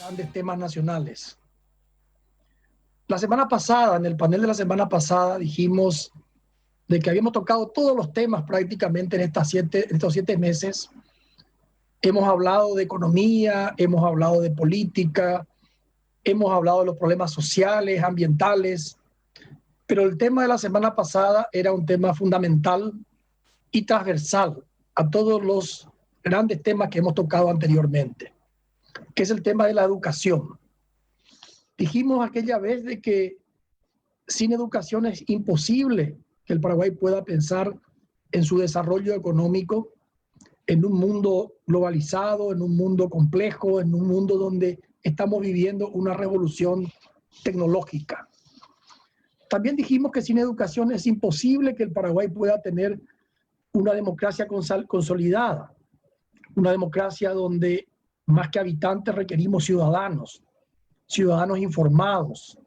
Grandes temas nacionales. La semana pasada, en el panel de la semana pasada, dijimos de que habíamos tocado todos los temas prácticamente en estos 7 meses. Hemos hablado de economía, hemos hablado de política, hemos hablado de los problemas sociales, ambientales, pero el tema de la semana pasada era un tema fundamental y transversal a todos los grandes temas que hemos tocado anteriormente, que es el tema de la educación. Dijimos aquella vez de que sin educación es imposible que el Paraguay pueda pensar en su desarrollo económico en un mundo globalizado, en un mundo complejo, en un mundo donde estamos viviendo una revolución tecnológica. También dijimos que sin educación es imposible que el Paraguay pueda tener una democracia consolidada, una democracia donde más que habitantes requerimos ciudadanos informados,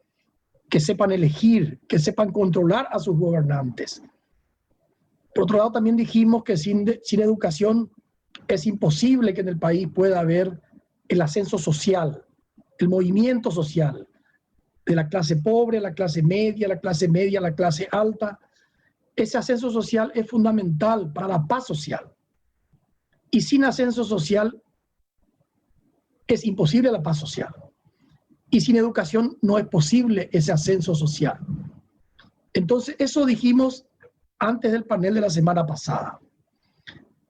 que sepan elegir, que sepan controlar a sus gobernantes. Por otro lado, también dijimos que sin educación es imposible que en el país pueda haber el ascenso social, el movimiento social, de la clase pobre a la clase media, a la clase alta. Ese ascenso social es fundamental para la paz social. Y sin ascenso social es imposible la paz social. Y sin educación no es posible ese ascenso social. Entonces, eso dijimos antes del panel de la semana pasada.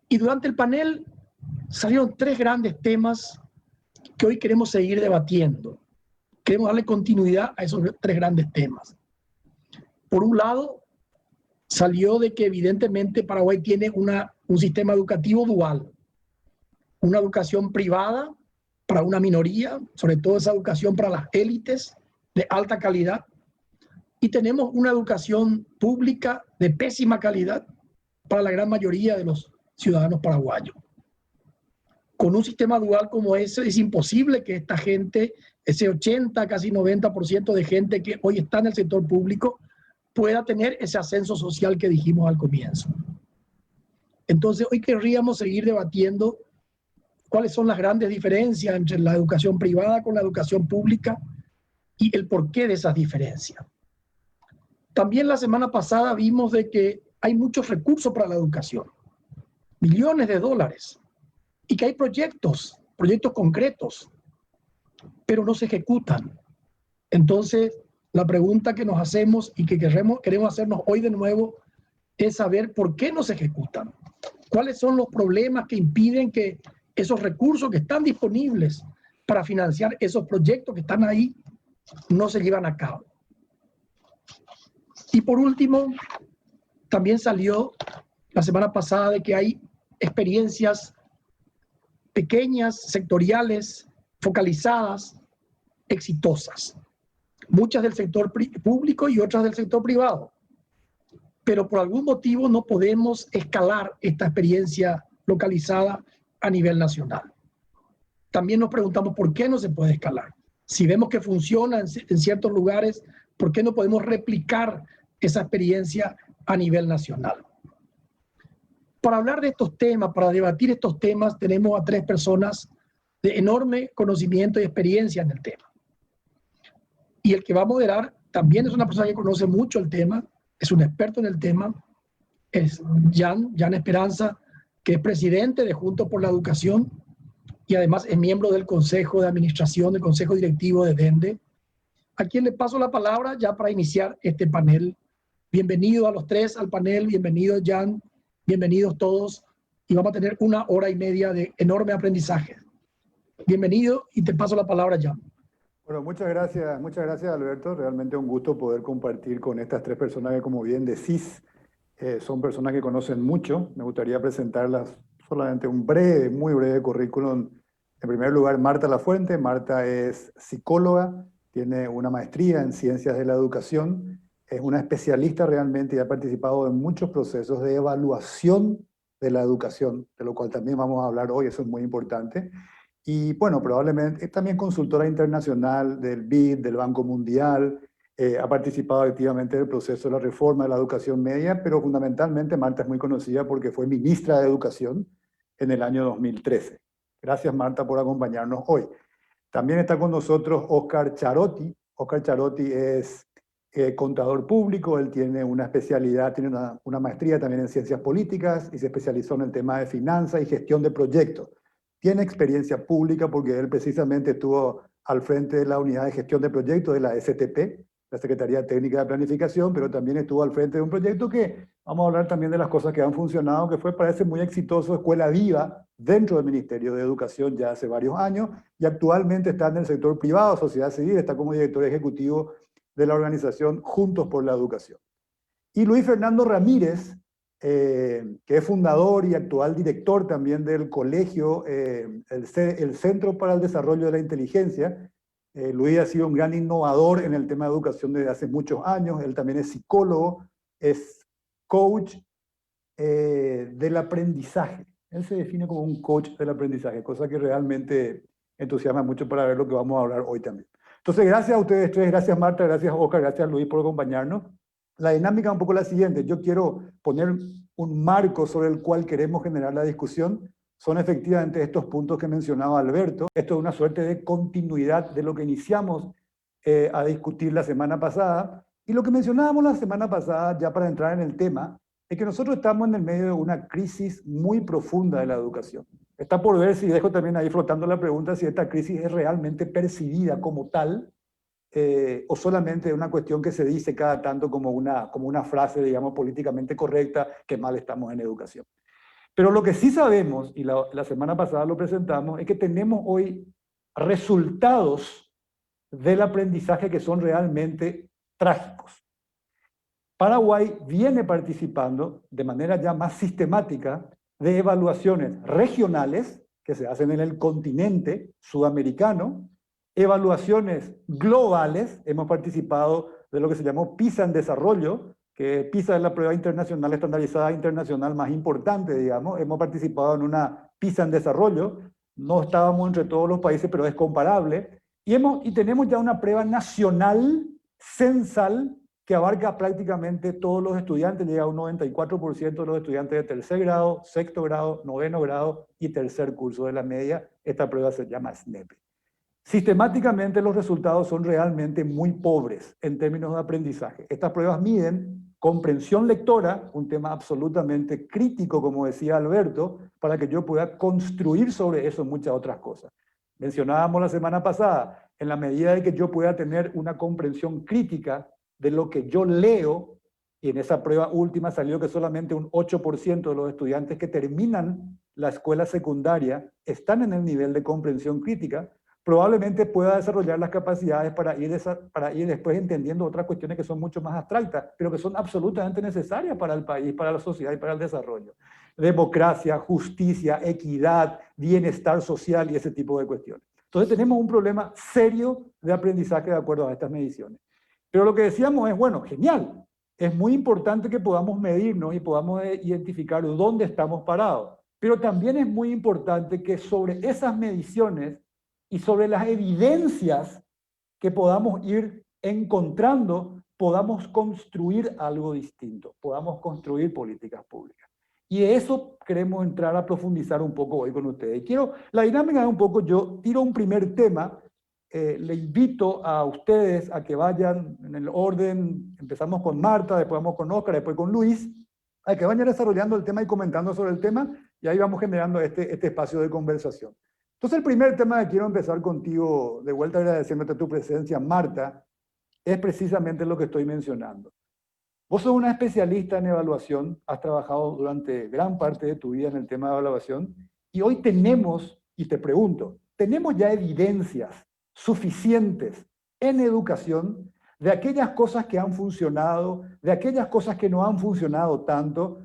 Y durante el panel salieron 3 grandes temas que hoy queremos seguir debatiendo. Queremos darle continuidad a esos 3 grandes temas. Por un lado, salió de que evidentemente Paraguay tiene un sistema educativo dual. Una educación privada para una minoría, sobre todo esa educación para las élites de alta calidad. Y tenemos una educación pública de pésima calidad para la gran mayoría de los ciudadanos paraguayos. Con un sistema dual como ese es imposible que esta gente, ese 80, casi 90% de gente que hoy está en el sector público, pueda tener ese ascenso social que dijimos al comienzo. Entonces, hoy querríamos seguir debatiendo cuáles son las grandes diferencias entre la educación privada con la educación pública y el porqué de esas diferencias. También la semana pasada vimos de que hay muchos recursos para la educación, millones de dólares, y que hay proyectos concretos, pero no se ejecutan. Entonces, la pregunta que nos hacemos y que queremos hacernos hoy de nuevo es saber por qué no se ejecutan. ¿Cuáles son los problemas que impiden que esos recursos que están disponibles para financiar esos proyectos que están ahí no se llevan a cabo? Y por último, también salió la semana pasada de que hay experiencias pequeñas, sectoriales, focalizadas, exitosas. Muchas del sector público y otras del sector privado. Pero por algún motivo no podemos escalar esta experiencia localizada a nivel nacional. También nos preguntamos por qué no se puede escalar. Si vemos que funciona en ciertos lugares, ¿por qué no podemos replicar esa experiencia a nivel nacional? Para hablar de estos temas, para debatir estos temas, tenemos a 3 personas de enorme conocimiento y experiencia en el tema. Y el que va a moderar también es una persona que conoce mucho el tema, es un experto en el tema, es Jan Esperanza, que es presidente de Juntos por la Educación y además es miembro del Consejo de Administración, del Consejo Directivo de DENDE, a quien le paso la palabra ya para iniciar este panel. Bienvenido a los 3 al panel, bienvenido Jan, bienvenidos todos, y vamos a tener 1 hora y media de enorme aprendizaje. Bienvenido y te paso la palabra, Jan. Bueno, muchas gracias Alberto, realmente un gusto poder compartir con estas 3 personas que, como bien decís, son personas que conocen mucho. Me gustaría presentarlas solamente un breve, muy breve currículum. En primer lugar, Marta Lafuente. Marta es psicóloga, tiene una maestría en Ciencias de la Educación, es una especialista realmente y ha participado en muchos procesos de evaluación de la educación, de lo cual también vamos a hablar hoy, eso es muy importante. Y bueno, probablemente es también consultora internacional del BID, del Banco Mundial, ha participado activamente en el proceso de la reforma de la educación media, pero fundamentalmente Marta es muy conocida porque fue ministra de Educación en el año 2013. Gracias, Marta, por acompañarnos hoy. También está con nosotros Oscar Charotti. Oscar Charotti es contador público, él tiene una especialidad, tiene una maestría también en ciencias políticas y se especializó en el tema de finanzas y gestión de proyectos. Tiene experiencia pública porque él precisamente estuvo al frente de la unidad de gestión de proyectos de la STP, la Secretaría Técnica de Planificación, pero también estuvo al frente de un proyecto que, vamos a hablar también de las cosas que han funcionado, que fue, parece muy exitoso, Escuela Viva, dentro del Ministerio de Educación ya hace varios años, y actualmente está en el sector privado, sociedad civil, está como director ejecutivo de la organización Juntos por la Educación. Y Luis Fernando Ramírez, que es fundador y actual director también del colegio, el Centro para el Desarrollo de la Inteligencia. Luis ha sido un gran innovador en el tema de educación desde hace muchos años. Él también es psicólogo, es coach del aprendizaje. Él se define como un coach del aprendizaje, cosa que realmente entusiasma mucho para ver lo que vamos a hablar hoy también. Entonces, gracias a ustedes tres, gracias Marta, gracias Oscar, gracias Luis por acompañarnos. La dinámica es un poco la siguiente. Yo quiero poner un marco sobre el cual queremos generar la discusión. Son efectivamente estos puntos que mencionaba Alberto. Esto es una suerte de continuidad de lo que iniciamos a discutir la semana pasada. Y lo que mencionábamos la semana pasada, ya para entrar en el tema, es que nosotros estamos en el medio de una crisis muy profunda de la educación. Está por ver si dejo también ahí flotando la pregunta si esta crisis es realmente percibida como tal o solamente una cuestión que se dice cada tanto como una frase, digamos, políticamente correcta, que mal estamos en educación. Pero lo que sí sabemos, y la semana pasada lo presentamos, es que tenemos hoy resultados del aprendizaje que son realmente trágicos. Paraguay viene participando de manera ya más sistemática de evaluaciones regionales que se hacen en el continente sudamericano, evaluaciones globales. Hemos participado de lo que se llamó PISA en desarrollo, que PISA es la prueba internacional estandarizada internacional más importante, digamos. Hemos participado en una PISA en desarrollo, no estábamos entre todos los países, pero es comparable. Y tenemos ya una prueba nacional, censal, que abarca prácticamente todos los estudiantes, llega a un 94% de los estudiantes de tercer grado, sexto grado, noveno grado y tercer curso de la media. Esta prueba se llama SNEP. Sistemáticamente los resultados son realmente muy pobres en términos de aprendizaje. Estas pruebas miden comprensión lectora, un tema absolutamente crítico, como decía Alberto, para que yo pueda construir sobre eso muchas otras cosas. Mencionábamos la semana pasada, en la medida de que yo pueda tener una comprensión crítica de lo que yo leo, y en esa prueba última salió que solamente un 8% de los estudiantes que terminan la escuela secundaria están en el nivel de comprensión crítica, probablemente pueda desarrollar las capacidades para ir después entendiendo otras cuestiones que son mucho más abstractas, pero que son absolutamente necesarias para el país, para la sociedad y para el desarrollo. Democracia, justicia, equidad, bienestar social y ese tipo de cuestiones. Entonces tenemos un problema serio de aprendizaje de acuerdo a estas mediciones. Pero lo que decíamos es, bueno, genial, es muy importante que podamos medirnos y podamos identificar dónde estamos parados. Pero también es muy importante que sobre esas mediciones y sobre las evidencias que podamos ir encontrando, podamos construir algo distinto, podamos construir políticas públicas. Y de eso queremos entrar a profundizar un poco hoy con ustedes. La dinámica es un poco, yo tiro un primer tema, le invito a ustedes a que vayan en el orden, empezamos con Marta, después vamos con Oscar, después con Luis, a que vayan desarrollando el tema y comentando sobre el tema, y ahí vamos generando este espacio de conversación. Entonces el primer tema que quiero empezar contigo, de vuelta agradeciéndote tu presencia, Marta, es precisamente lo que estoy mencionando. Vos sos una especialista en evaluación, has trabajado durante gran parte de tu vida en el tema de evaluación, y hoy tenemos, y te pregunto, ¿tenemos ya evidencias suficientes en educación de aquellas cosas que han funcionado, de aquellas cosas que no han funcionado tanto?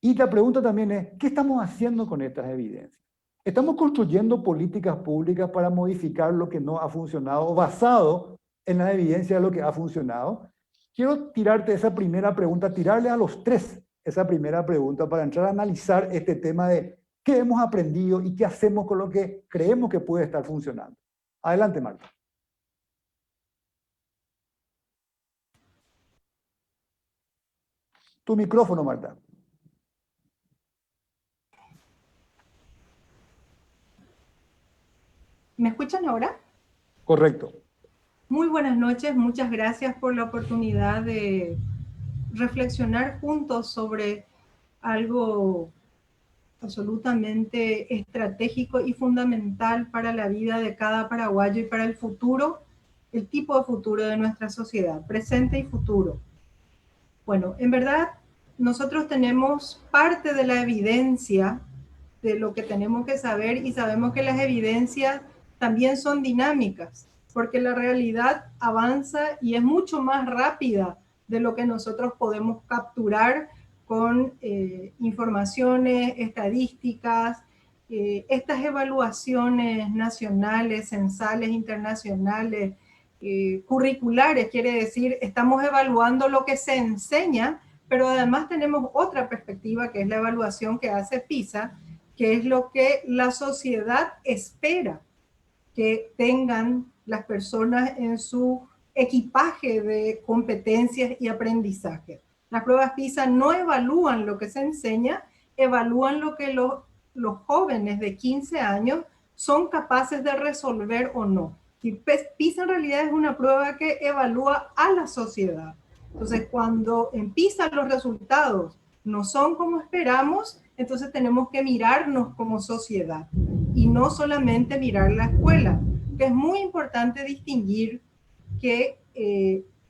Y la pregunta también es, ¿qué estamos haciendo con estas evidencias? ¿Estamos construyendo políticas públicas para modificar lo que no ha funcionado basado en la evidencia de lo que ha funcionado? Quiero tirarte esa primera pregunta, tirarle a los tres esa primera pregunta para entrar a analizar este tema de qué hemos aprendido y qué hacemos con lo que creemos que puede estar funcionando. Adelante, Marta. Tu micrófono, Marta. ¿Me escuchan ahora? Correcto. Muy buenas noches, muchas gracias por la oportunidad de reflexionar juntos sobre algo absolutamente estratégico y fundamental para la vida de cada paraguayo y para el futuro, el tipo de futuro de nuestra sociedad, presente y futuro. Bueno, en verdad, nosotros tenemos parte de la evidencia de lo que tenemos que saber y sabemos que las evidencias también son dinámicas, porque la realidad avanza y es mucho más rápida de lo que nosotros podemos capturar con informaciones, estadísticas, estas evaluaciones nacionales, censales, internacionales, curriculares, quiere decir, estamos evaluando lo que se enseña, pero además tenemos otra perspectiva que es la evaluación que hace PISA, que es lo que la sociedad espera que tengan las personas en su equipaje de competencias y aprendizaje. Las pruebas PISA no evalúan lo que se enseña, evalúan lo que los jóvenes de 15 años son capaces de resolver o no. Y PISA en realidad es una prueba que evalúa a la sociedad. Entonces, cuando en PISA los resultados no son como esperamos, entonces tenemos que mirarnos como sociedad y no solamente mirar la escuela. Que es muy importante distinguir que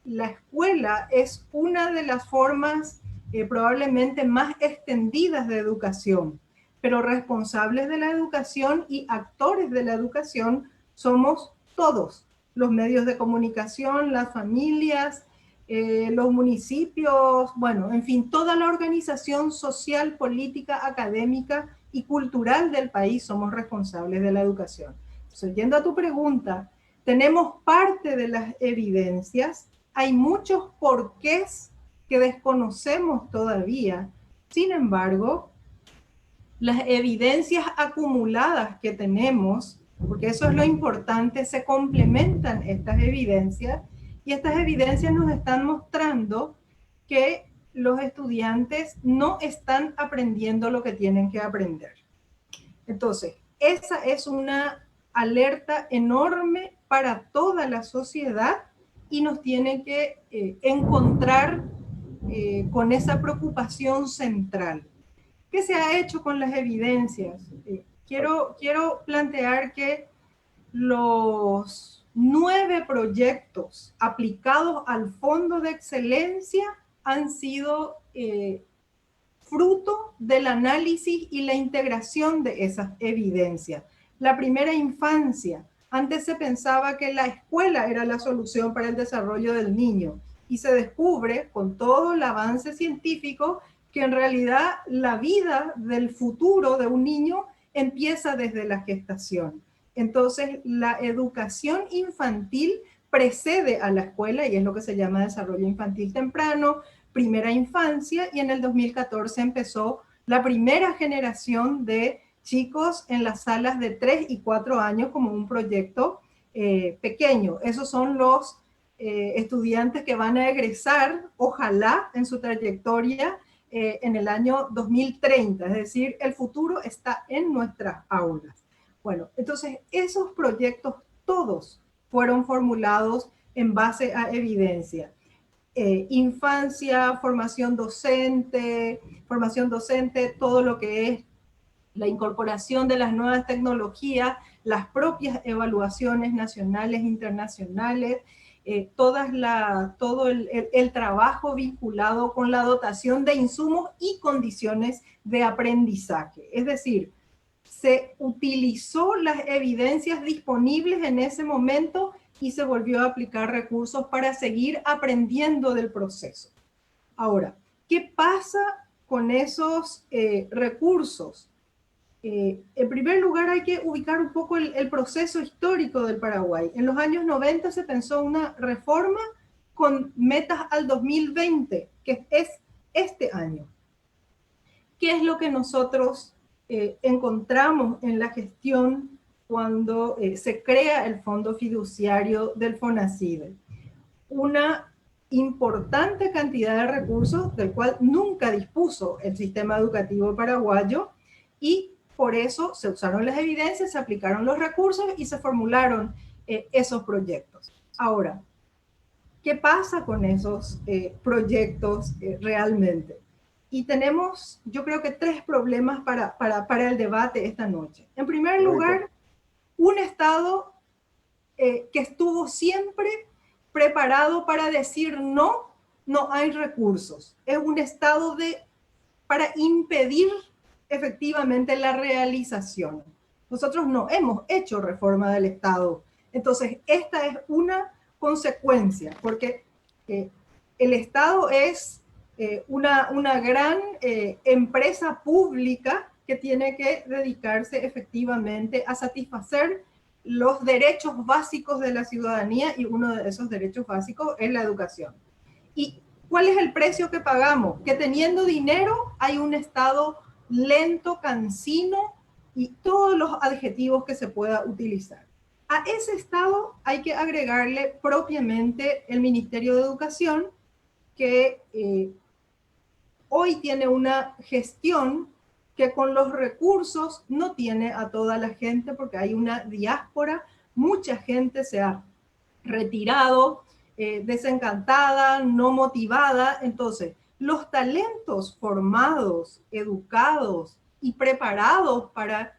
la escuela es una de las formas probablemente más extendidas de educación, pero responsables de la educación y actores de la educación somos todos, los medios de comunicación, las familias, los municipios, bueno, en fin, toda la organización social, política, académica y cultural del país somos responsables de la educación. Entonces, yendo a tu pregunta, tenemos parte de las evidencias, hay muchos porqués que desconocemos todavía, sin embargo, las evidencias acumuladas que tenemos, porque eso es lo importante, se complementan estas evidencias y estas evidencias nos están mostrando que los estudiantes no están aprendiendo lo que tienen que aprender. Entonces, esa es una alerta enorme para toda la sociedad y nos tiene que encontrar con esa preocupación central. ¿Qué se ha hecho con las evidencias? Quiero plantear que los 9 proyectos aplicados al Fondo de Excelencia han sido fruto del análisis y la integración de esas evidencias. La primera infancia. Antes se pensaba que la escuela era la solución para el desarrollo del niño y se descubre con todo el avance científico que en realidad la vida del futuro de un niño empieza desde la gestación. Entonces, la educación infantil precede a la escuela y es lo que se llama desarrollo infantil temprano, primera infancia, y en el 2014 empezó la primera generación de chicos en las salas de 3 y 4 años como un proyecto pequeño. Esos son los estudiantes que van a egresar, ojalá, en su trayectoria en el año 2030, es decir, el futuro está en nuestras aulas. Bueno, entonces esos proyectos todos fueron formulados en base a evidencia. Infancia, formación docente, todo lo que es la incorporación de las nuevas tecnologías, las propias evaluaciones nacionales, internacionales, todo el trabajo vinculado con la dotación de insumos y condiciones de aprendizaje. Es decir, se utilizó las evidencias disponibles en ese momento y se volvió a aplicar recursos para seguir aprendiendo del proceso. Ahora, ¿qué pasa con esos recursos? En primer lugar, hay que ubicar un poco el proceso histórico del Paraguay. En los años 90 se pensó una reforma con metas al 2020, que es este año. ¿Qué es lo que nosotros encontramos en la gestión cuando se crea el fondo fiduciario del FONACYDE? Una importante cantidad de recursos del cual nunca dispuso el sistema educativo paraguayo y por eso se usaron las evidencias, se aplicaron los recursos y se formularon esos proyectos. Ahora, ¿qué pasa con esos proyectos realmente? Y tenemos, yo creo que 3 problemas para el debate esta noche. En primer lugar, un Estado que estuvo siempre preparado para decir no, no hay recursos. Es un Estado para impedir efectivamente la realización. Nosotros no hemos hecho reforma del Estado. Entonces, esta es una consecuencia, porque el Estado es una gran empresa pública que tiene que dedicarse efectivamente a satisfacer los derechos básicos de la ciudadanía, y uno de esos derechos básicos es la educación. ¿Y cuál es el precio que pagamos? Que teniendo dinero hay un Estado lento, cansino y todos los adjetivos que se pueda utilizar. A ese Estado hay que agregarle propiamente el Ministerio de Educación, que hoy tiene una gestión que con los recursos no tiene a toda la gente, porque hay una diáspora, mucha gente se ha retirado, desencantada, no motivada. Entonces, los talentos formados, educados y preparados para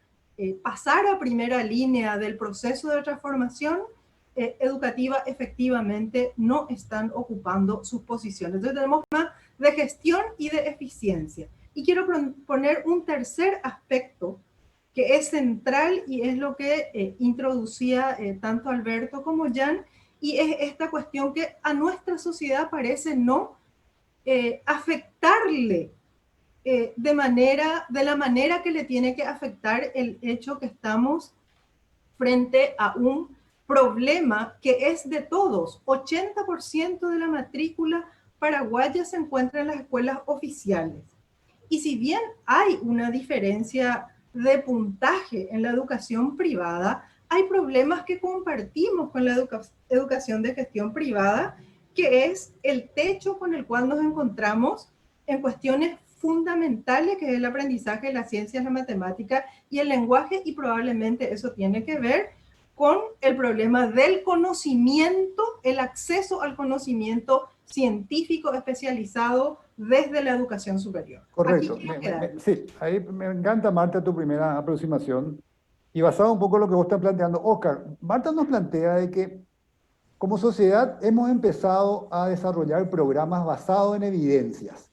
pasar a primera línea del proceso de transformación educativa efectivamente no están ocupando sus posiciones. Entonces tenemos más de gestión y de eficiencia. Y quiero poner un tercer aspecto que es central y es lo que introducía tanto Alberto como Jan, y es esta cuestión que a nuestra sociedad parece no afectarle de la manera que le tiene que afectar el hecho que estamos frente a un problema que es de todos. 80% de la matrícula paraguaya se encuentra en las escuelas oficiales. Y si bien hay una diferencia de puntaje en la educación privada, hay problemas que compartimos con la educación de gestión privada, que es el techo con el cual nos encontramos en cuestiones fundamentales, que es el aprendizaje de las ciencias, la matemática y el lenguaje, y probablemente eso tiene que ver con el problema del conocimiento, el acceso al conocimiento científico especializado desde la educación superior. Correcto. Sí, ahí me encanta, Marta, tu primera aproximación. Y basado un poco en lo que vos estás planteando, Oscar, Marta nos plantea de que como sociedad hemos empezado a desarrollar programas basados en evidencias.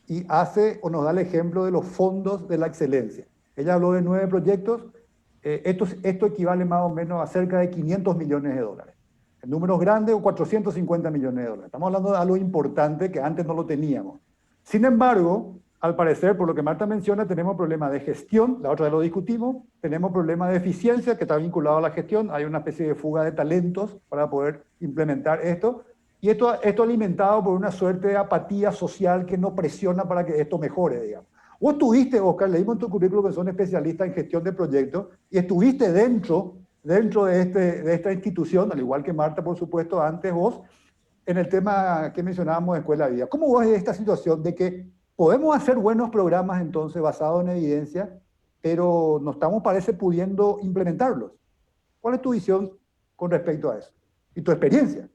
Y nos da el ejemplo de los fondos de la excelencia. Ella habló de 9 proyectos. Esto equivale más o menos a cerca de 500 millones de dólares. En números grandes, o 450 millones de dólares. Estamos hablando de algo importante que antes no lo teníamos. Sin embargo, al parecer, por lo que Marta menciona, tenemos problemas de gestión, la otra vez lo discutimos, tenemos problemas de eficiencia que está vinculado a la gestión, hay una especie de fuga de talentos para poder implementar esto, y esto alimentado por una suerte de apatía social que no presiona para que esto mejore, digamos. Vos estuviste, Oscar, leímos en tu currículum que son especialistas en gestión de proyectos, y estuviste dentro de esta institución, al igual que Marta, por supuesto, antes vos, en el tema que mencionábamos de Escuela de Vida. ¿Cómo ves esta situación de que podemos hacer buenos programas entonces basados en evidencia, pero no estamos, parece, pudiendo implementarlos? ¿Cuál es tu visión con respecto a eso? Y tu experiencia.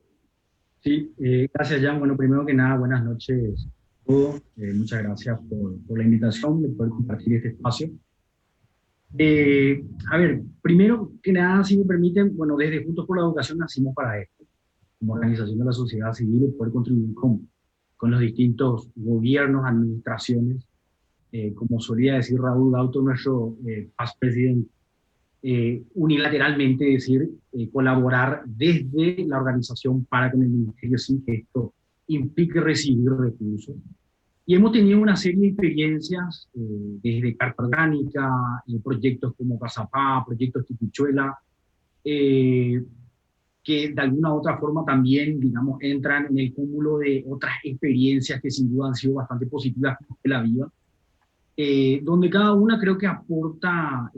Sí, gracias, Jan. Bueno, primero que nada, buenas noches a todos. Muchas gracias por la invitación de poder compartir este espacio. A ver, primero que nada, si me permiten, bueno, desde Juntos por la Educación nacimos para esto, como organización de la sociedad civil, y poder contribuir con los distintos gobiernos, administraciones, como solía decir Raúl Gauto, nuestro past presidente, unilateralmente decir, colaborar desde la organización para con el ministerio sin que esto implique recibir recursos. Y hemos tenido una serie de experiencias, desde Carta Orgánica, proyectos como Casapá, proyectos Tipichuela, que de alguna u otra forma también, digamos, entran en el cúmulo de otras experiencias que sin duda han sido bastante positivas de la vida, donde cada una creo que aporta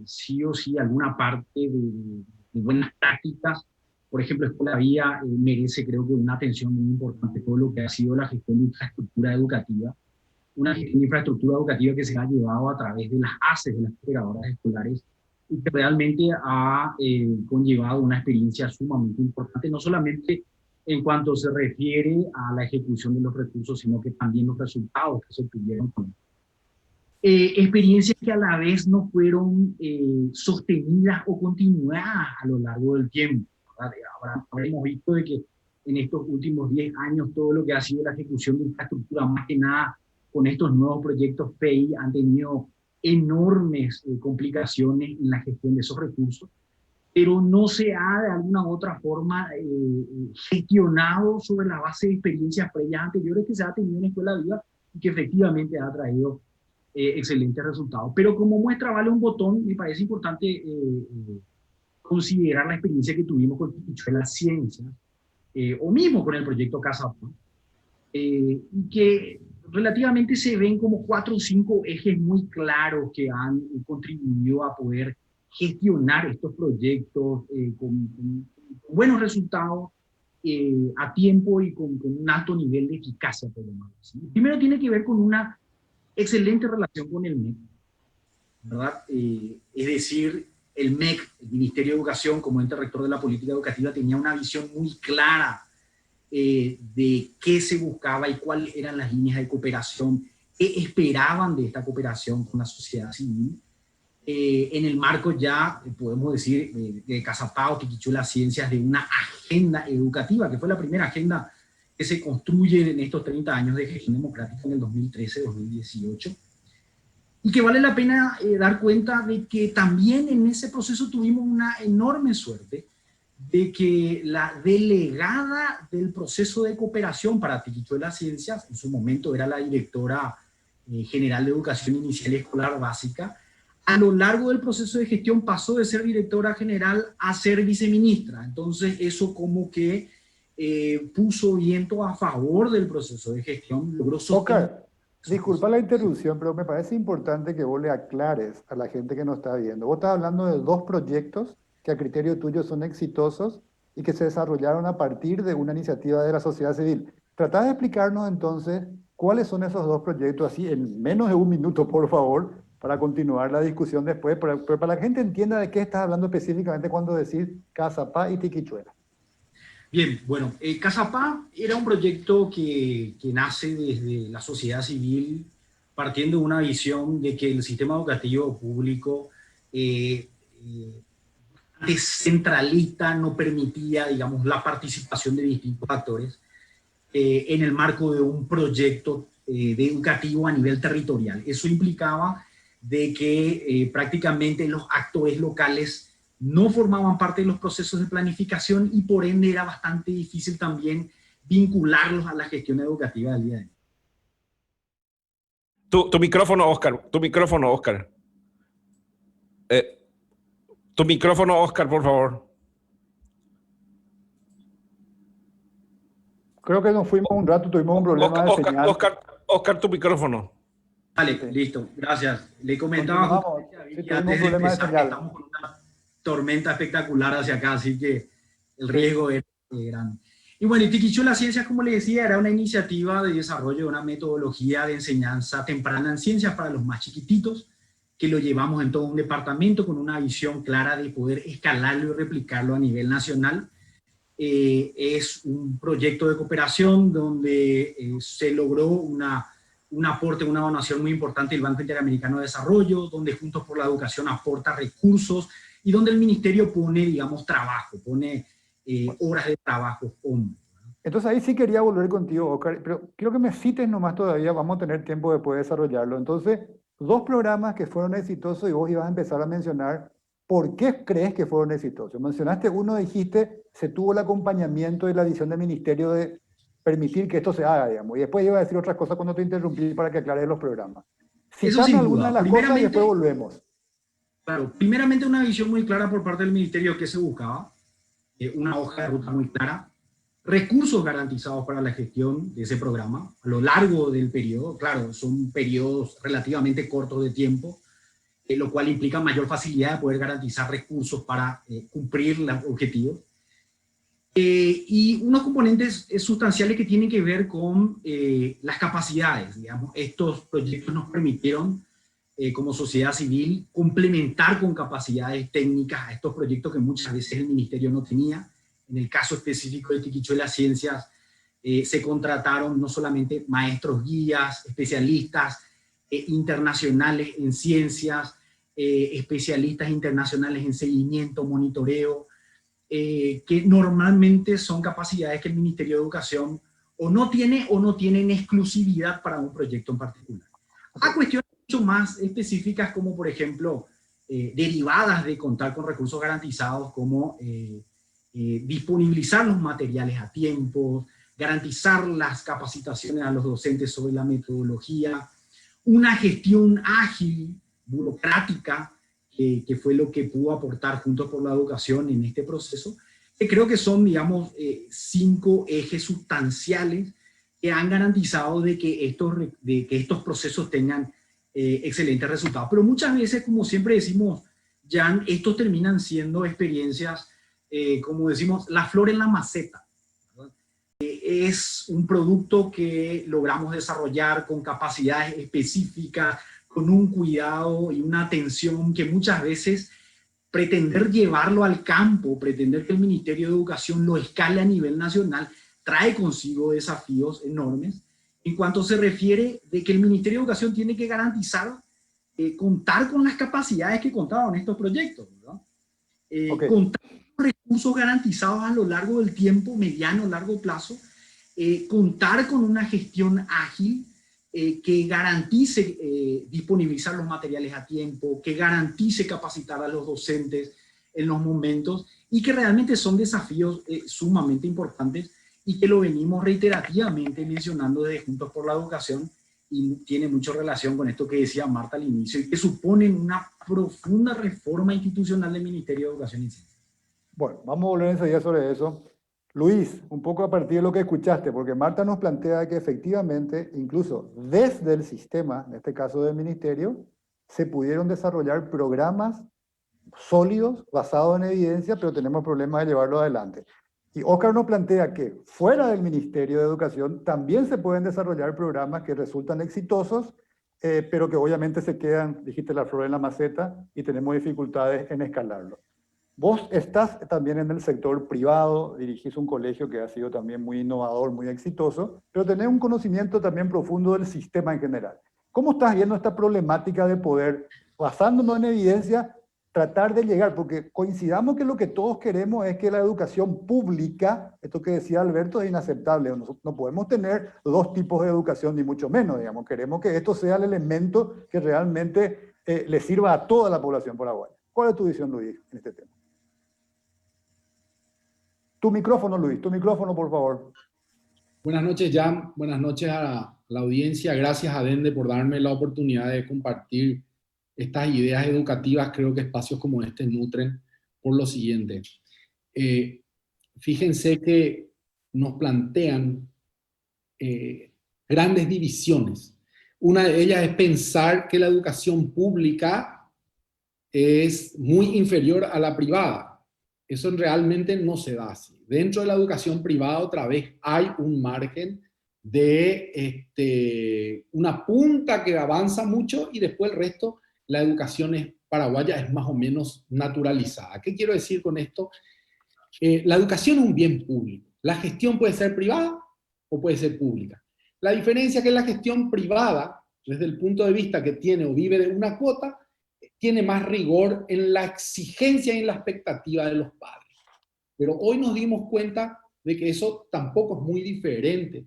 sí o sí alguna parte de buenas prácticas. Por ejemplo, Escuela Vía merece, creo que, una atención muy importante todo lo que ha sido la gestión de infraestructura educativa, una gestión de infraestructura educativa que se ha llevado a través de las ACES, de las operadoras escolares, y que realmente ha conllevado una experiencia sumamente importante, no solamente en cuanto se refiere a la ejecución de los recursos, sino que también los resultados que se obtuvieron. Experiencias que a la vez no fueron sostenidas o continuadas a lo largo del tiempo. Ahora hemos visto de que en estos últimos 10 años todo lo que ha sido la ejecución de infraestructura, más que nada con estos nuevos proyectos FEI, han tenido enormes complicaciones en la gestión de esos recursos, pero no se ha de alguna u otra forma gestionado sobre la base de experiencias previas anteriores que se ha tenido en Escuela Viva y que efectivamente ha traído excelentes resultados. Pero como muestra vale un botón, me parece importante considerar la experiencia que tuvimos con Tiquichuela Ciencias, o mismo con el proyecto Casapa, y que relativamente se ven como 4 o 5 ejes muy claros que han contribuido a poder gestionar estos proyectos con buenos resultados, a tiempo y con un alto nivel de eficacia, por lo menos. ¿Sí? Primero tiene que ver con una excelente relación con el MEC, ¿verdad? Es decir, el MEC, el Ministerio de Educación, como ente rector de la política educativa, tenía una visión muy clara de qué se buscaba y cuáles eran las líneas de cooperación, qué esperaban de esta cooperación con la sociedad civil. En el marco ya, podemos decir, de Casapa o Tiquichuela Ciencias, de una agenda educativa, que fue la primera agenda que se construye en estos 30 años de gestión democrática en el 2013-2018, y que vale la pena dar cuenta de que también en ese proceso tuvimos una enorme suerte de que la delegada del proceso de cooperación para Tiquichuela Ciencias, en su momento era la directora general de Educación Inicial y Escolar Básica, a lo largo del proceso de gestión pasó de ser directora general a ser viceministra. Entonces eso como que puso viento a favor del proceso de gestión, logró sostener. Oscar, disculpa la interrupción, pero me parece importante que vos le aclares a la gente que nos está viendo. Vos estás hablando de 2 proyectos que a criterio tuyo son exitosos y que se desarrollaron a partir de una iniciativa de la sociedad civil. Tratá de explicarnos entonces cuáles son esos 2 proyectos, así en menos de 1 minuto, por favor, para continuar la discusión después, pero para que la gente entienda de qué estás hablando específicamente cuando decís Casapa y Tiquichuela. Bien, bueno, Casapa era un proyecto que nace desde la sociedad civil, partiendo de una visión de que el sistema educativo público descentralista no permitía, digamos, la participación de distintos actores en el marco de un proyecto educativo a nivel territorial. Eso implicaba de que prácticamente los actores locales no formaban parte de los procesos de planificación y por ende era bastante difícil también vincularlos a la gestión educativa del día de hoy. Tu micrófono, Oscar. Tu micrófono, Oscar. Tu micrófono, Oscar, por favor. Creo que nos fuimos un rato, tuvimos un problema de señal. Oscar, tu micrófono. Vale, sí. Listo, gracias. Le comentaba sí, tuvimos un problema de señal. Estamos con una tormenta espectacular hacia acá, así que el riesgo era grande. Y bueno, Tiquichuela Ciencias, como le decía, era una iniciativa de desarrollo de una metodología de enseñanza temprana en ciencias para los más chiquititos, que lo llevamos en todo un departamento con una visión clara de poder escalarlo y replicarlo a nivel nacional. Es un proyecto de cooperación donde se logró un aporte, una donación muy importante del Banco Interamericano de Desarrollo, donde Juntos por la Educación aporta recursos y donde el ministerio pone, digamos, trabajo, pone horas de trabajo. Entonces ahí sí quería volver contigo, Oscar, pero quiero que me cites nomás todavía, vamos a tener tiempo después de desarrollarlo. Entonces, 2 programas que fueron exitosos y vos ibas a empezar a mencionar por qué crees que fueron exitosos. Mencionaste uno, dijiste, se tuvo el acompañamiento y la visión del ministerio de permitir que esto se haga, digamos. Y después iba a decir otras cosas cuando te interrumpí para que aclares los programas. Citame alguna de las cosas y después volvemos. Claro, primeramente una visión muy clara por parte del ministerio que se buscaba, una hoja de ruta muy clara, recursos garantizados para la gestión de ese programa a lo largo del periodo. Claro, son periodos relativamente cortos de tiempo, lo cual implica mayor facilidad de poder garantizar recursos para cumplir los objetivos. Y unos componentes sustanciales que tienen que ver con las capacidades. Digamos, estos proyectos nos permitieron como sociedad civil, complementar con capacidades técnicas a estos proyectos que muchas veces el ministerio no tenía. En el caso específico de Tiquichuelas Ciencias, se contrataron no solamente maestros guías, especialistas internacionales en ciencias, especialistas internacionales en seguimiento, monitoreo, que normalmente son capacidades que el Ministerio de Educación o no tiene o no tienen exclusividad para un proyecto en particular. A cuestiones mucho más específicas como, por ejemplo, derivadas de contar con recursos garantizados como disponibilizar los materiales a tiempo, garantizar las capacitaciones a los docentes sobre la metodología, una gestión ágil, burocrática, que fue lo que pudo aportar Juntos por la Educación en este proceso, que creo que son, digamos, 5 ejes sustanciales que han garantizado de que estos procesos tengan excelentes resultados. Pero muchas veces, como siempre decimos, Jan, estos terminan siendo experiencias, como decimos, la flor en la maceta. Es un producto que logramos desarrollar con capacidades específicas, con un cuidado y una atención que muchas veces pretender llevarlo al campo, pretender que el Ministerio de Educación lo escale a nivel nacional, trae consigo desafíos enormes en cuanto se refiere de que el Ministerio de Educación tiene que garantizar contar con las capacidades que contaban estos proyectos, ¿verdad? Contar con recursos garantizados a lo largo del tiempo, mediano, largo plazo, contar con una gestión ágil que garantice disponibilizar los materiales a tiempo, que garantice capacitar a los docentes en los momentos, y que realmente son desafíos sumamente importantes y que lo venimos reiterativamente mencionando desde Juntos por la Educación, y tiene mucha relación con esto que decía Marta al inicio, y que suponen una profunda reforma institucional del Ministerio de Educación y Ciencia. Bueno, vamos a volver enseguida sobre eso. Luis, un poco a partir de lo que escuchaste, porque Marta nos plantea que efectivamente, incluso desde el sistema, en este caso del ministerio, se pudieron desarrollar programas sólidos, basados en evidencia, pero tenemos problemas de llevarlo adelante. Y Óscar nos plantea que fuera del Ministerio de Educación también se pueden desarrollar programas que resultan exitosos, pero que obviamente se quedan, dijiste, la flor en la maceta, y tenemos dificultades en escalarlo. Vos estás también en el sector privado, dirigís un colegio que ha sido también muy innovador, muy exitoso, pero tenés un conocimiento también profundo del sistema en general. ¿Cómo estás viendo esta problemática de poder, basándonos en evidencia, tratar de llegar? Porque coincidamos que lo que todos queremos es que la educación pública, esto que decía Alberto, es inaceptable. No podemos tener 2 tipos de educación, ni mucho menos, digamos. Queremos que esto sea el elemento que realmente le sirva a toda la población paraguaya. ¿Cuál es tu visión, Luis, en este tema? Tu micrófono, Luis, tu micrófono, por favor. Buenas noches, Jan. Buenas noches a la audiencia. Gracias a Dende por darme la oportunidad de compartir estas ideas educativas. Creo que espacios como este nutren por lo siguiente. Fíjense que nos plantean grandes divisiones. Una de ellas es pensar que la educación pública es muy inferior a la privada. Eso realmente no se da así. Dentro de la educación privada, otra vez, hay un margen de una punta que avanza mucho, y después el resto, la educación paraguaya es más o menos naturalizada. ¿Qué quiero decir con esto? La educación es un bien público. La gestión puede ser privada o puede ser pública. La diferencia es que la gestión privada, desde el punto de vista que tiene o vive de una cuota, tiene más rigor en la exigencia y en la expectativa de los padres. Pero hoy nos dimos cuenta de que eso tampoco es muy diferente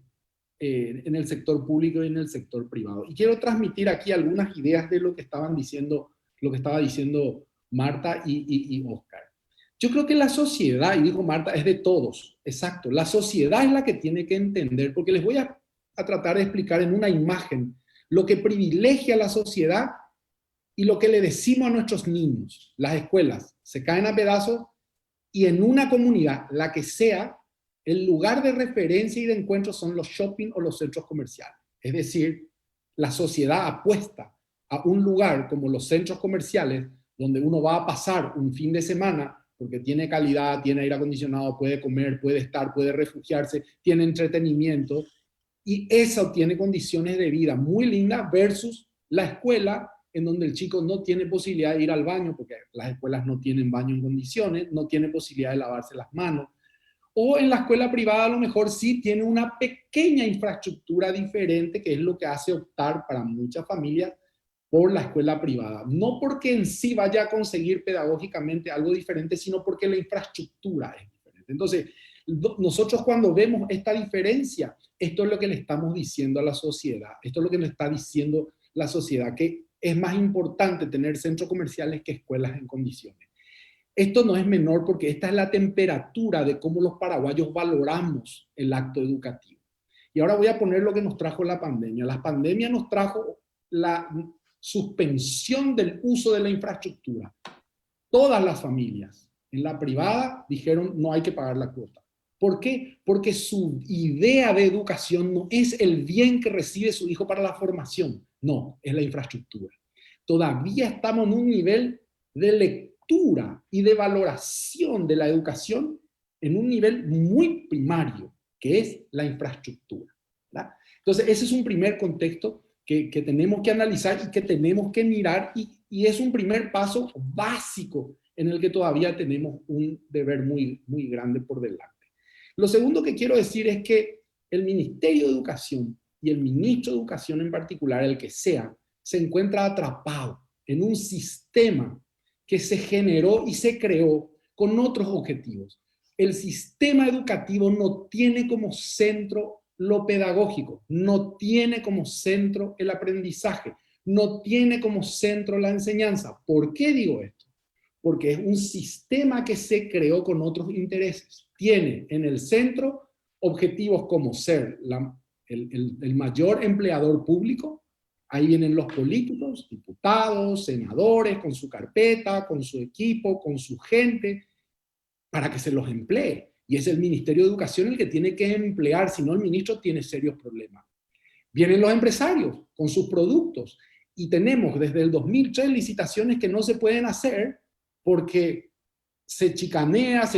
en el sector público y en el sector privado. Y quiero transmitir aquí algunas ideas de lo que estaban diciendo, lo que estaba diciendo Marta y Óscar. Yo creo que la sociedad, y dijo Marta, es de todos, exacto. La sociedad es la que tiene que entender, porque les voy a tratar de explicar en una imagen lo que privilegia a la sociedad y lo que le decimos a nuestros niños. Las escuelas se caen a pedazos, y en una comunidad, la que sea, el lugar de referencia y de encuentro son los shopping o los centros comerciales. Es decir, la sociedad apuesta a un lugar como los centros comerciales, donde uno va a pasar un fin de semana, porque tiene calidad, tiene aire acondicionado, puede comer, puede estar, puede refugiarse, tiene entretenimiento, y eso tiene condiciones de vida muy lindas versus la escuela, en donde el chico no tiene posibilidad de ir al baño, porque las escuelas no tienen baño en condiciones, no tiene posibilidad de lavarse las manos. O en la escuela privada a lo mejor sí tiene una pequeña infraestructura diferente, que es lo que hace optar para muchas familias por la escuela privada. No porque en sí vaya a conseguir pedagógicamente algo diferente, sino porque la infraestructura es diferente. Entonces, nosotros cuando vemos esta diferencia, esto es lo que le estamos diciendo a la sociedad, esto es lo que nos está diciendo la sociedad, que es más importante tener centros comerciales que escuelas en condiciones. Esto no es menor porque esta es la temperatura de cómo los paraguayos valoramos el acto educativo. Y ahora voy a poner lo que nos trajo la pandemia. La pandemia nos trajo la suspensión del uso de la infraestructura. Todas las familias en la privada dijeron no hay que pagar la cuota. ¿Por qué? Porque su idea de educación no es el bien que recibe su hijo para la formación, no, es la infraestructura. Todavía estamos en un nivel de lectura y de valoración de la educación en un nivel muy primario, que es la infraestructura, ¿verdad? Entonces, ese es un primer contexto que tenemos que analizar y que tenemos que mirar, y es un primer paso básico en el que todavía tenemos un deber muy, muy grande por delante. Lo segundo que quiero decir es que el Ministerio de Educación y el Ministro de Educación en particular, el que sea, se encuentra atrapado en un sistema que se generó y se creó con otros objetivos. El sistema educativo no tiene como centro lo pedagógico, no tiene como centro el aprendizaje, no tiene como centro la enseñanza. ¿Por qué digo esto? Porque es un sistema que se creó con otros intereses. Tiene en el centro objetivos como ser el mayor empleador público. Ahí vienen los políticos, diputados, senadores, con su carpeta, con su equipo, con su gente, para que se los emplee. Y es el Ministerio de Educación el que tiene que emplear, si no el ministro tiene serios problemas. Vienen los empresarios con sus productos, y tenemos desde el 2003 licitaciones que no se pueden hacer porque se chicanea